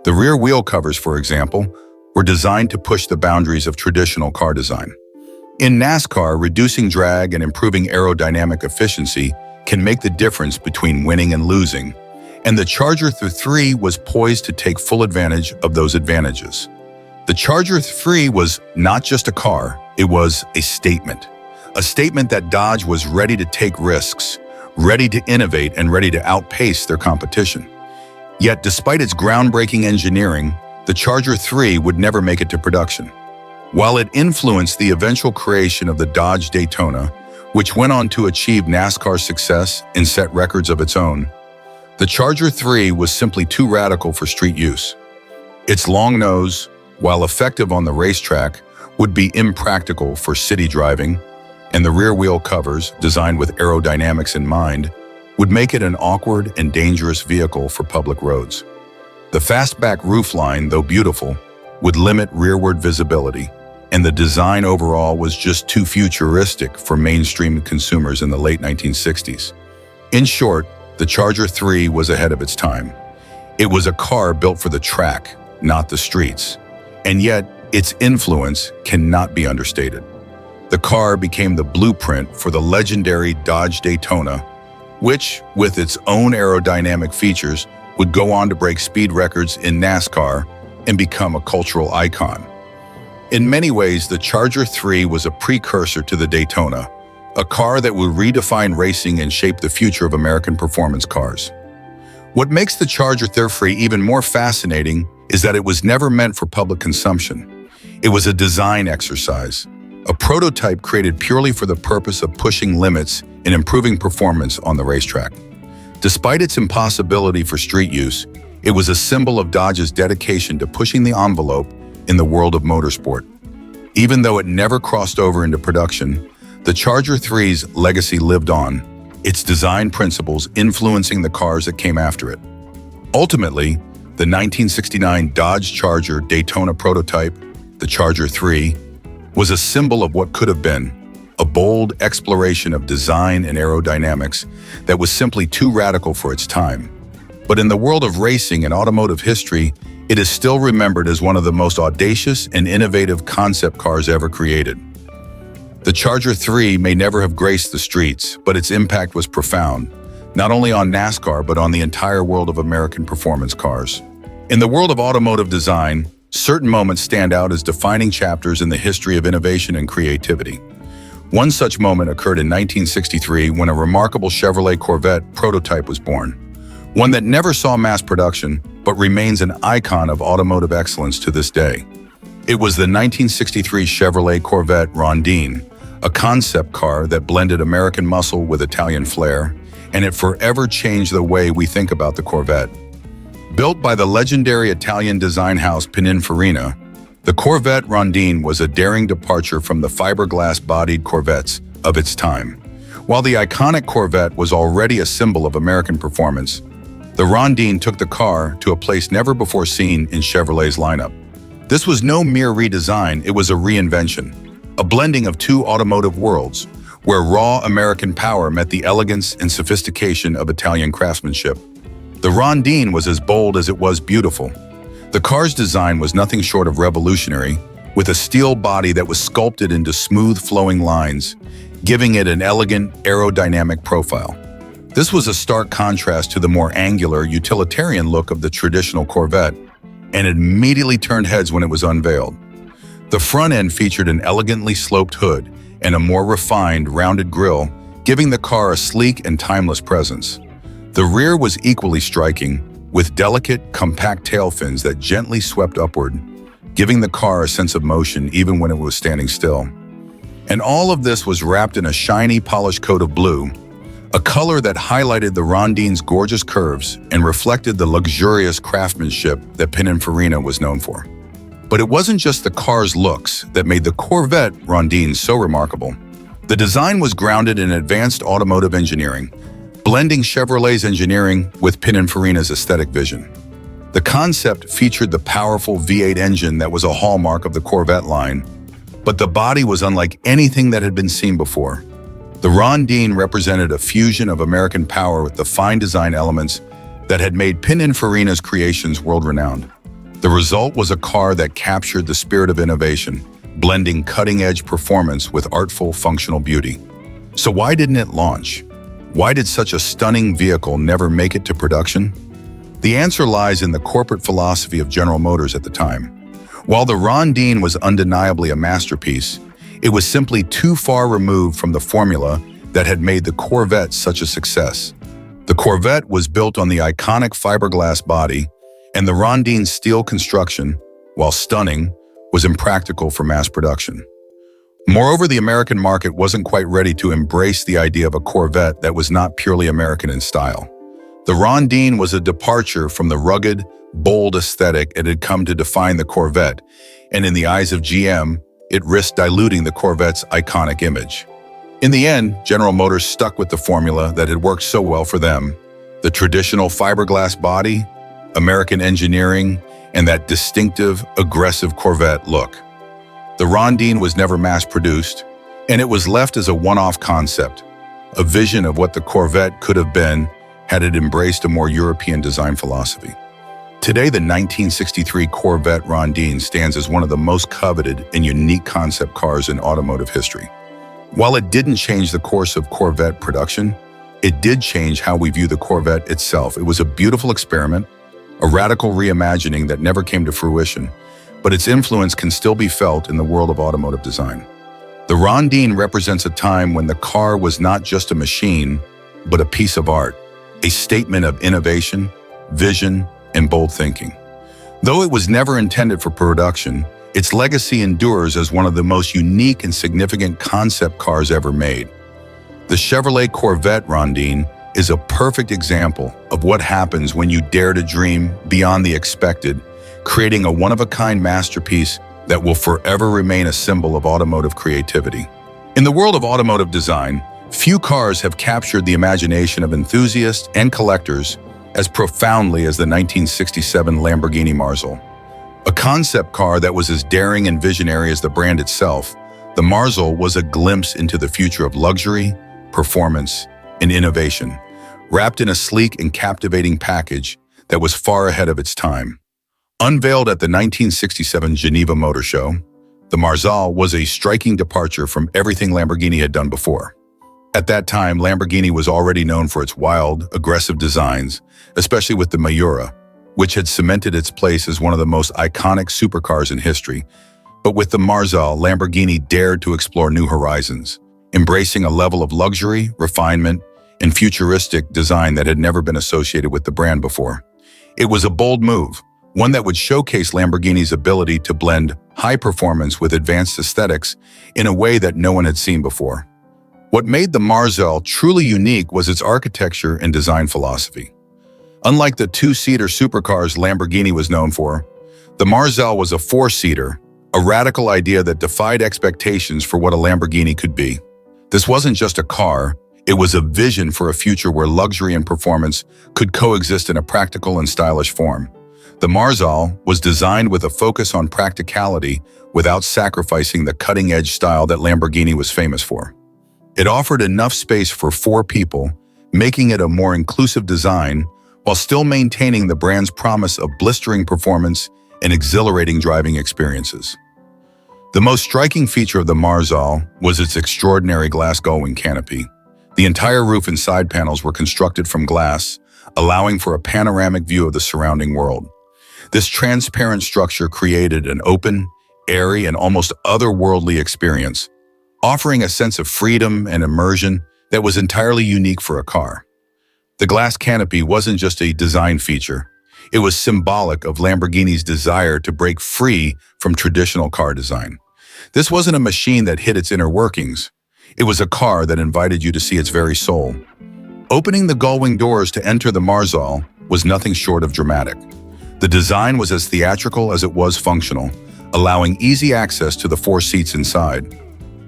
The rear wheel covers, for example, were designed to push the boundaries of traditional car design. In NASCAR, reducing drag and improving aerodynamic efficiency can make the difference between winning and losing, and the Charger 3 was poised to take full advantage of those advantages. The Charger 3 was not just a car, it was a statement. A statement that Dodge was ready to take risks, ready to innovate, and ready to outpace their competition. Yet, despite its groundbreaking engineering, the Charger 3 would never make it to production. While it influenced the eventual creation of the Dodge Daytona, which went on to achieve NASCAR success and set records of its own, the Charger 3 was simply too radical for street use. Its long nose, while effective on the racetrack, would be impractical for city driving, and the rear wheel covers, designed with aerodynamics in mind, would make it an awkward and dangerous vehicle for public roads. The fastback roofline, though beautiful, would limit rearward visibility, and the design overall was just too futuristic for mainstream consumers in the late 1960s. In short, the Charger 3 was ahead of its time. It was a car built for the track, not the streets, and yet its influence cannot be understated. The car became the blueprint for the legendary Dodge Daytona, which, with its own aerodynamic features, would go on to break speed records in NASCAR and become a cultural icon. In many ways, the Charger 3 was a precursor to the Daytona, a car that would redefine racing and shape the future of American performance cars. What makes the Charger 3 even more fascinating is that it was never meant for public consumption. It was a design exercise, a prototype created purely for the purpose of pushing limits and improving performance on the racetrack. Despite its impossibility for street use, it was a symbol of Dodge's dedication to pushing the envelope in the world of motorsport. Even though it never crossed over into production, the Charger 3's legacy lived on, its design principles influencing the cars that came after it. Ultimately, the 1969 Dodge Charger Daytona prototype, the Charger 3, was a symbol of what could have been, a bold exploration of design and aerodynamics that was simply too radical for its time. But in the world of racing and automotive history, it is still remembered as one of the most audacious and innovative concept cars ever created. The Charger 3 may never have graced the streets, but its impact was profound, not only on NASCAR but on the entire world of American performance cars. In the world of automotive design, certain moments stand out as defining chapters in the history of innovation and creativity. One such moment occurred in 1963 when a remarkable Chevrolet Corvette prototype was born, one that never saw mass production but remains an icon of automotive excellence to this day. It was the 1963 Chevrolet Corvette Rondine, a concept car that blended American muscle with Italian flair, and it forever changed the way we think about the Corvette. Built by the legendary Italian design house Pininfarina, the Corvette Rondine was a daring departure from the fiberglass-bodied Corvettes of its time. While the iconic Corvette was already a symbol of American performance, the Rondine took the car to a place never before seen in Chevrolet's lineup. This was no mere redesign, it was a reinvention, a blending of two automotive worlds, where raw American power met the elegance and sophistication of Italian craftsmanship. The Rondine was as bold as it was beautiful. The car's design was nothing short of revolutionary, with a steel body that was sculpted into smooth flowing lines, giving it an elegant, aerodynamic profile. This was a stark contrast to the more angular, utilitarian look of the traditional Corvette, and it immediately turned heads when it was unveiled. The front end featured an elegantly sloped hood and a more refined, rounded grille, giving the car a sleek and timeless presence. The rear was equally striking, with delicate, compact tail fins that gently swept upward, giving the car a sense of motion even when it was standing still. And all of this was wrapped in a shiny, polished coat of blue, a color that highlighted the Rondine's gorgeous curves and reflected the luxurious craftsmanship that Pininfarina was known for. But it wasn't just the car's looks that made the Corvette Rondine so remarkable. The design was grounded in advanced automotive engineering, blending Chevrolet's engineering with Pininfarina's aesthetic vision. The concept featured the powerful V8 engine that was a hallmark of the Corvette line, but the body was unlike anything that had been seen before. The Rondine represented a fusion of American power with the fine design elements that had made Pininfarina's creations world-renowned. The result was a car that captured the spirit of innovation, blending cutting-edge performance with artful, functional beauty. So why didn't it launch? Why did such a stunning vehicle never make it to production? The answer lies in the corporate philosophy of General Motors at the time. While the Rondine was undeniably a masterpiece, it was simply too far removed from the formula that had made the Corvette such a success. The Corvette was built on the iconic fiberglass body, and the Rondine's steel construction, while stunning, was impractical for mass production. Moreover, the American market wasn't quite ready to embrace the idea of a Corvette that was not purely American in style. The Rondine was a departure from the rugged, bold aesthetic it had come to define the Corvette, and in the eyes of GM, it risked diluting the Corvette's iconic image. In the end, General Motors stuck with the formula that had worked so well for them: the traditional fiberglass body, American engineering, and that distinctive, aggressive Corvette look. The Rondine was never mass-produced, and it was left as a one-off concept, a vision of what the Corvette could have been had it embraced a more European design philosophy. Today, the 1963 Corvette Rondine stands as one of the most coveted and unique concept cars in automotive history. While it didn't change the course of Corvette production, it did change how we view the Corvette itself. It was a beautiful experiment, a radical reimagining that never came to fruition, but its influence can still be felt in the world of automotive design. The Rondine represents a time when the car was not just a machine, but a piece of art, a statement of innovation, vision, and bold thinking. Though it was never intended for production, its legacy endures as one of the most unique and significant concept cars ever made. The Chevrolet Corvette Rondine is a perfect example of what happens when you dare to dream beyond the expected, creating a one-of-a-kind masterpiece that will forever remain a symbol of automotive creativity. In the world of automotive design, few cars have captured the imagination of enthusiasts and collectors as profoundly as the 1967 Lamborghini Marzal. A concept car that was as daring and visionary as the brand itself, the Marzal was a glimpse into the future of luxury, performance, and innovation, wrapped in a sleek and captivating package that was far ahead of its time. Unveiled at the 1967 Geneva Motor Show, the Marzal was a striking departure from everything Lamborghini had done before. At that time, Lamborghini was already known for its wild, aggressive designs, especially with the Miura, which had cemented its place as one of the most iconic supercars in history. But with the Marzal, Lamborghini dared to explore new horizons, embracing a level of luxury, refinement, and futuristic design that had never been associated with the brand before. It was a bold move, one that would showcase Lamborghini's ability to blend high performance with advanced aesthetics in a way that no one had seen before. What made the Marzal truly unique was its architecture and design philosophy. Unlike the two-seater supercars Lamborghini was known for, the Marzal was a four-seater, a radical idea that defied expectations for what a Lamborghini could be. This wasn't just a car, it was a vision for a future where luxury and performance could coexist in a practical and stylish form. The Marzal was designed with a focus on practicality without sacrificing the cutting-edge style that Lamborghini was famous for. It offered enough space for four people, making it a more inclusive design while still maintaining the brand's promise of blistering performance and exhilarating driving experiences. The most striking feature of the Marzal was its extraordinary glass gullwing canopy. The entire roof and side panels were constructed from glass, allowing for a panoramic view of the surrounding world. This transparent structure created an open, airy, and almost otherworldly experience, offering a sense of freedom and immersion that was entirely unique for a car. The glass canopy wasn't just a design feature. It was symbolic of Lamborghini's desire to break free from traditional car design. This wasn't a machine that hid its inner workings. It was a car that invited you to see its very soul. Opening the gullwing doors to enter the Marzal was nothing short of dramatic. The design was as theatrical as it was functional, allowing easy access to the four seats inside.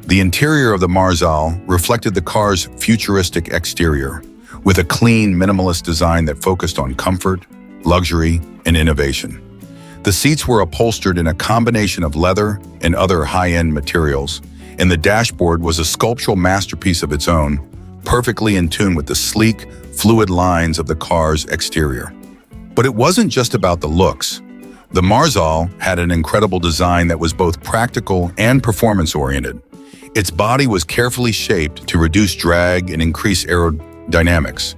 The interior of the Marzal reflected the car's futuristic exterior, with a clean, minimalist design that focused on comfort, luxury, and innovation. The seats were upholstered in a combination of leather and other high-end materials, and the dashboard was a sculptural masterpiece of its own, perfectly in tune with the sleek, fluid lines of the car's exterior. But it wasn't just about the looks. The Marzal had an incredible design that was both practical and performance-oriented. Its body was carefully shaped to reduce drag and increase aerodynamics,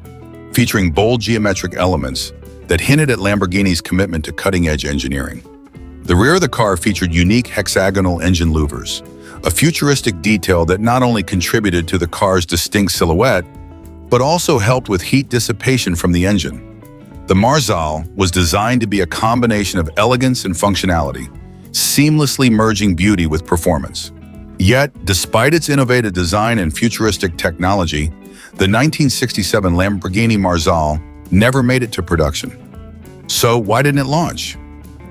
featuring bold geometric elements that hinted at Lamborghini's commitment to cutting-edge engineering. The rear of the car featured unique hexagonal engine louvers, a futuristic detail that not only contributed to the car's distinct silhouette, but also helped with heat dissipation from the engine. The Marzal was designed to be a combination of elegance and functionality, seamlessly merging beauty with performance. Yet, despite its innovative design and futuristic technology, the 1967 Lamborghini Marzal never made it to production. So why didn't it launch?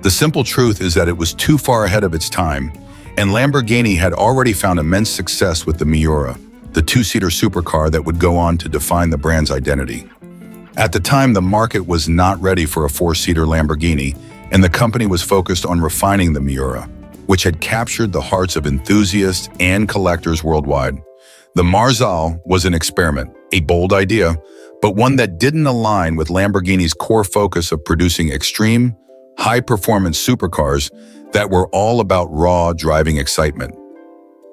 The simple truth is that it was too far ahead of its time, and Lamborghini had already found immense success with the Miura, the two-seater supercar that would go on to define the brand's identity. At the time, the market was not ready for a four-seater Lamborghini, and the company was focused on refining the Miura, which had captured the hearts of enthusiasts and collectors worldwide. The Marzal was an experiment, a bold idea, but one that didn't align with Lamborghini's core focus of producing extreme, high-performance supercars that were all about raw driving excitement.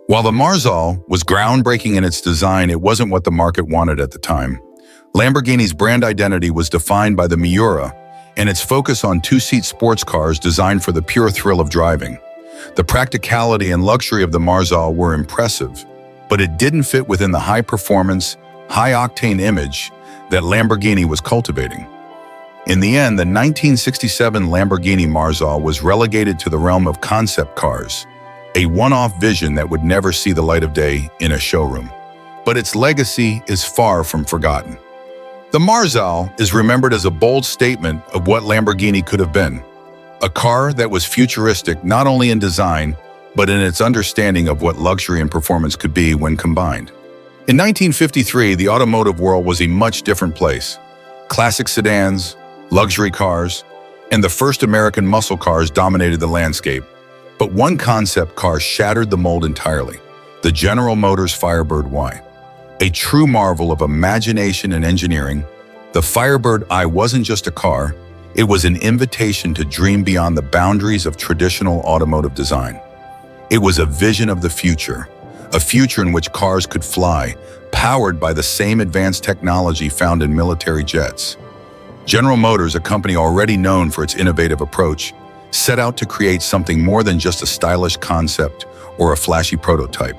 While the Marzal was groundbreaking in its design, it wasn't what the market wanted at the time. Lamborghini's brand identity was defined by the Miura and its focus on two-seat sports cars designed for the pure thrill of driving. The practicality and luxury of the Marzal were impressive, but it didn't fit within the high-performance, high-octane image that Lamborghini was cultivating. In the end, the 1967 Lamborghini Marzal was relegated to the realm of concept cars, a one-off vision that would never see the light of day in a showroom. But its legacy is far from forgotten. The Marzal is remembered as a bold statement of what Lamborghini could have been, a car that was futuristic not only in design, but in its understanding of what luxury and performance could be when combined. In 1953, the automotive world was a much different place. Classic sedans, luxury cars, and the first American muscle cars dominated the landscape. But one concept car shattered the mold entirely: the General Motors Firebird I. A true marvel of imagination and engineering, the Firebird I wasn't just a car, it was an invitation to dream beyond the boundaries of traditional automotive design. It was a vision of the future, a future in which cars could fly, powered by the same advanced technology found in military jets. General Motors, a company already known for its innovative approach, set out to create something more than just a stylish concept or a flashy prototype.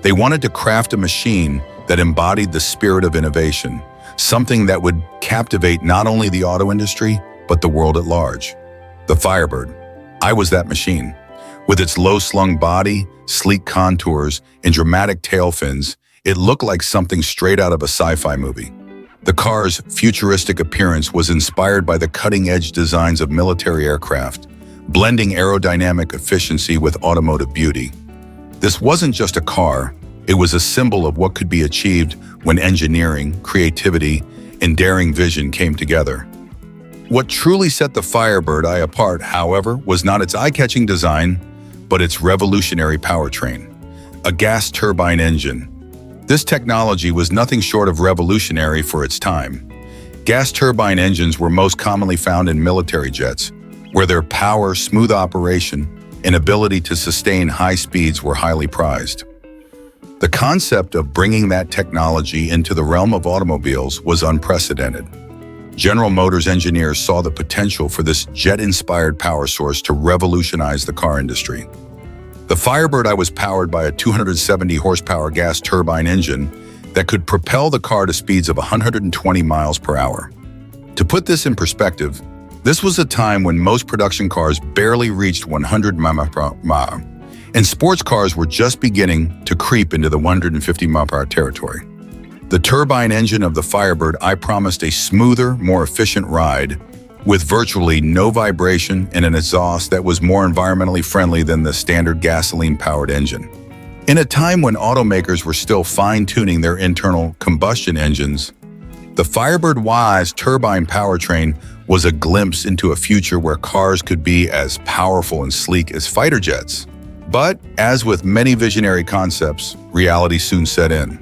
They wanted to craft a machine that embodied the spirit of innovation, something that would captivate not only the auto industry, but the world at large. The Firebird I was that machine. With its low-slung body, sleek contours, and dramatic tail fins, it looked like something straight out of a sci-fi movie. The car's futuristic appearance was inspired by the cutting-edge designs of military aircraft, blending aerodynamic efficiency with automotive beauty. This wasn't just a car, it was a symbol of what could be achieved when engineering, creativity, and daring vision came together. What truly set the Firebird I apart, however, was not its eye-catching design, but its revolutionary powertrain, a gas turbine engine. This technology was nothing short of revolutionary for its time. Gas turbine engines were most commonly found in military jets, where their power, smooth operation, and ability to sustain high speeds were highly prized. The concept of bringing that technology into the realm of automobiles was unprecedented. General Motors engineers saw the potential for this jet-inspired power source to revolutionize the car industry. The Firebird I was powered by a 270 horsepower gas turbine engine that could propel the car to speeds of 120 miles per hour. To put this in perspective, this was a time when most production cars barely reached 100 miles per hour, and sports cars were just beginning to creep into the 150 mile per hour territory. The turbine engine of the Firebird I promised a smoother, more efficient ride, with virtually no vibration and an exhaust that was more environmentally friendly than the standard gasoline-powered engine. In a time when automakers were still fine-tuning their internal combustion engines, the Firebird I's turbine powertrain was a glimpse into a future where cars could be as powerful and sleek as fighter jets. But, as with many visionary concepts, reality soon set in.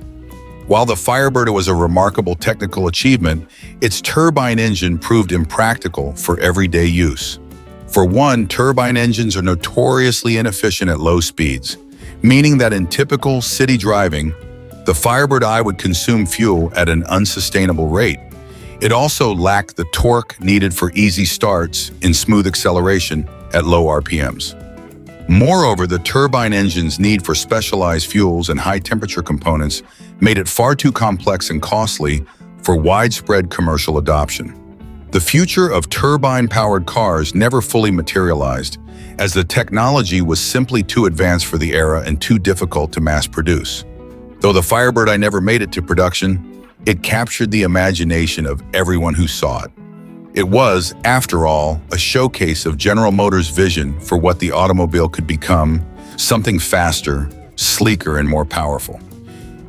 While the Firebird was a remarkable technical achievement, its turbine engine proved impractical for everyday use. For one, turbine engines are notoriously inefficient at low speeds, meaning that in typical city driving, the Firebird I would consume fuel at an unsustainable rate. It also lacked the torque needed for easy starts and smooth acceleration at low RPMs. Moreover, the turbine engine's need for specialized fuels and high-temperature components made it far too complex and costly for widespread commercial adoption. The future of turbine-powered cars never fully materialized, as the technology was simply too advanced for the era and too difficult to mass-produce. Though the Firebird I never made it to production, it captured the imagination of everyone who saw it. It was, after all, a showcase of General Motors' vision for what the automobile could become, something faster, sleeker, and more powerful.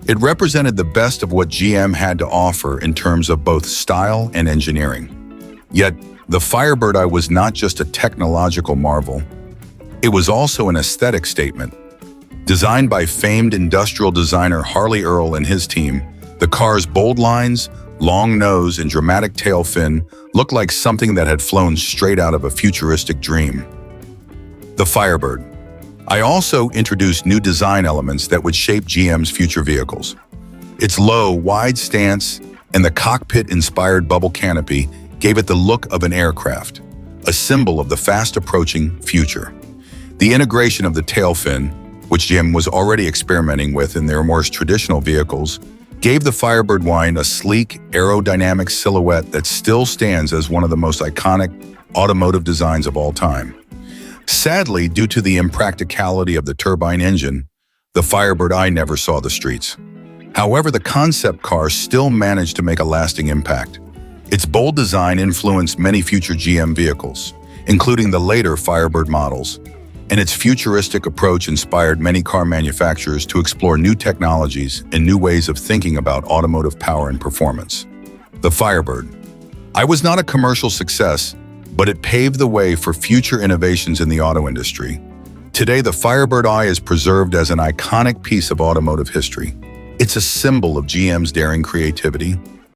It represented the best of what GM had to offer in terms of both style and engineering. Yet, the Firebird I was not just a technological marvel. It was also an aesthetic statement. Designed by famed industrial designer Harley Earl and his team, the car's bold lines, long nose, and dramatic tail fin looked like something that had flown straight out of a futuristic dream. The Firebird. I also introduced new design elements that would shape GM's future vehicles. Its low, wide stance and the cockpit-inspired bubble canopy gave it the look of an aircraft, a symbol of the fast-approaching future. The integration of the tail fin, which GM was already experimenting with in their more traditional vehicles, gave the Firebird I a sleek, aerodynamic silhouette that still stands as one of the most iconic automotive designs of all time. Sadly, due to the impracticality of the turbine engine, the Firebird I never saw the streets. However, the concept car still managed to make a lasting impact. Its bold design influenced many future GM vehicles, including the later Firebird models, and its futuristic approach inspired many car manufacturers to explore new technologies and new ways of thinking about automotive power and performance. The Firebird. I was not a commercial success, but it paved the way for future innovations in the auto industry. Today, the Firebird I is preserved as an iconic piece of automotive history. It's a symbol of GM's daring creativity,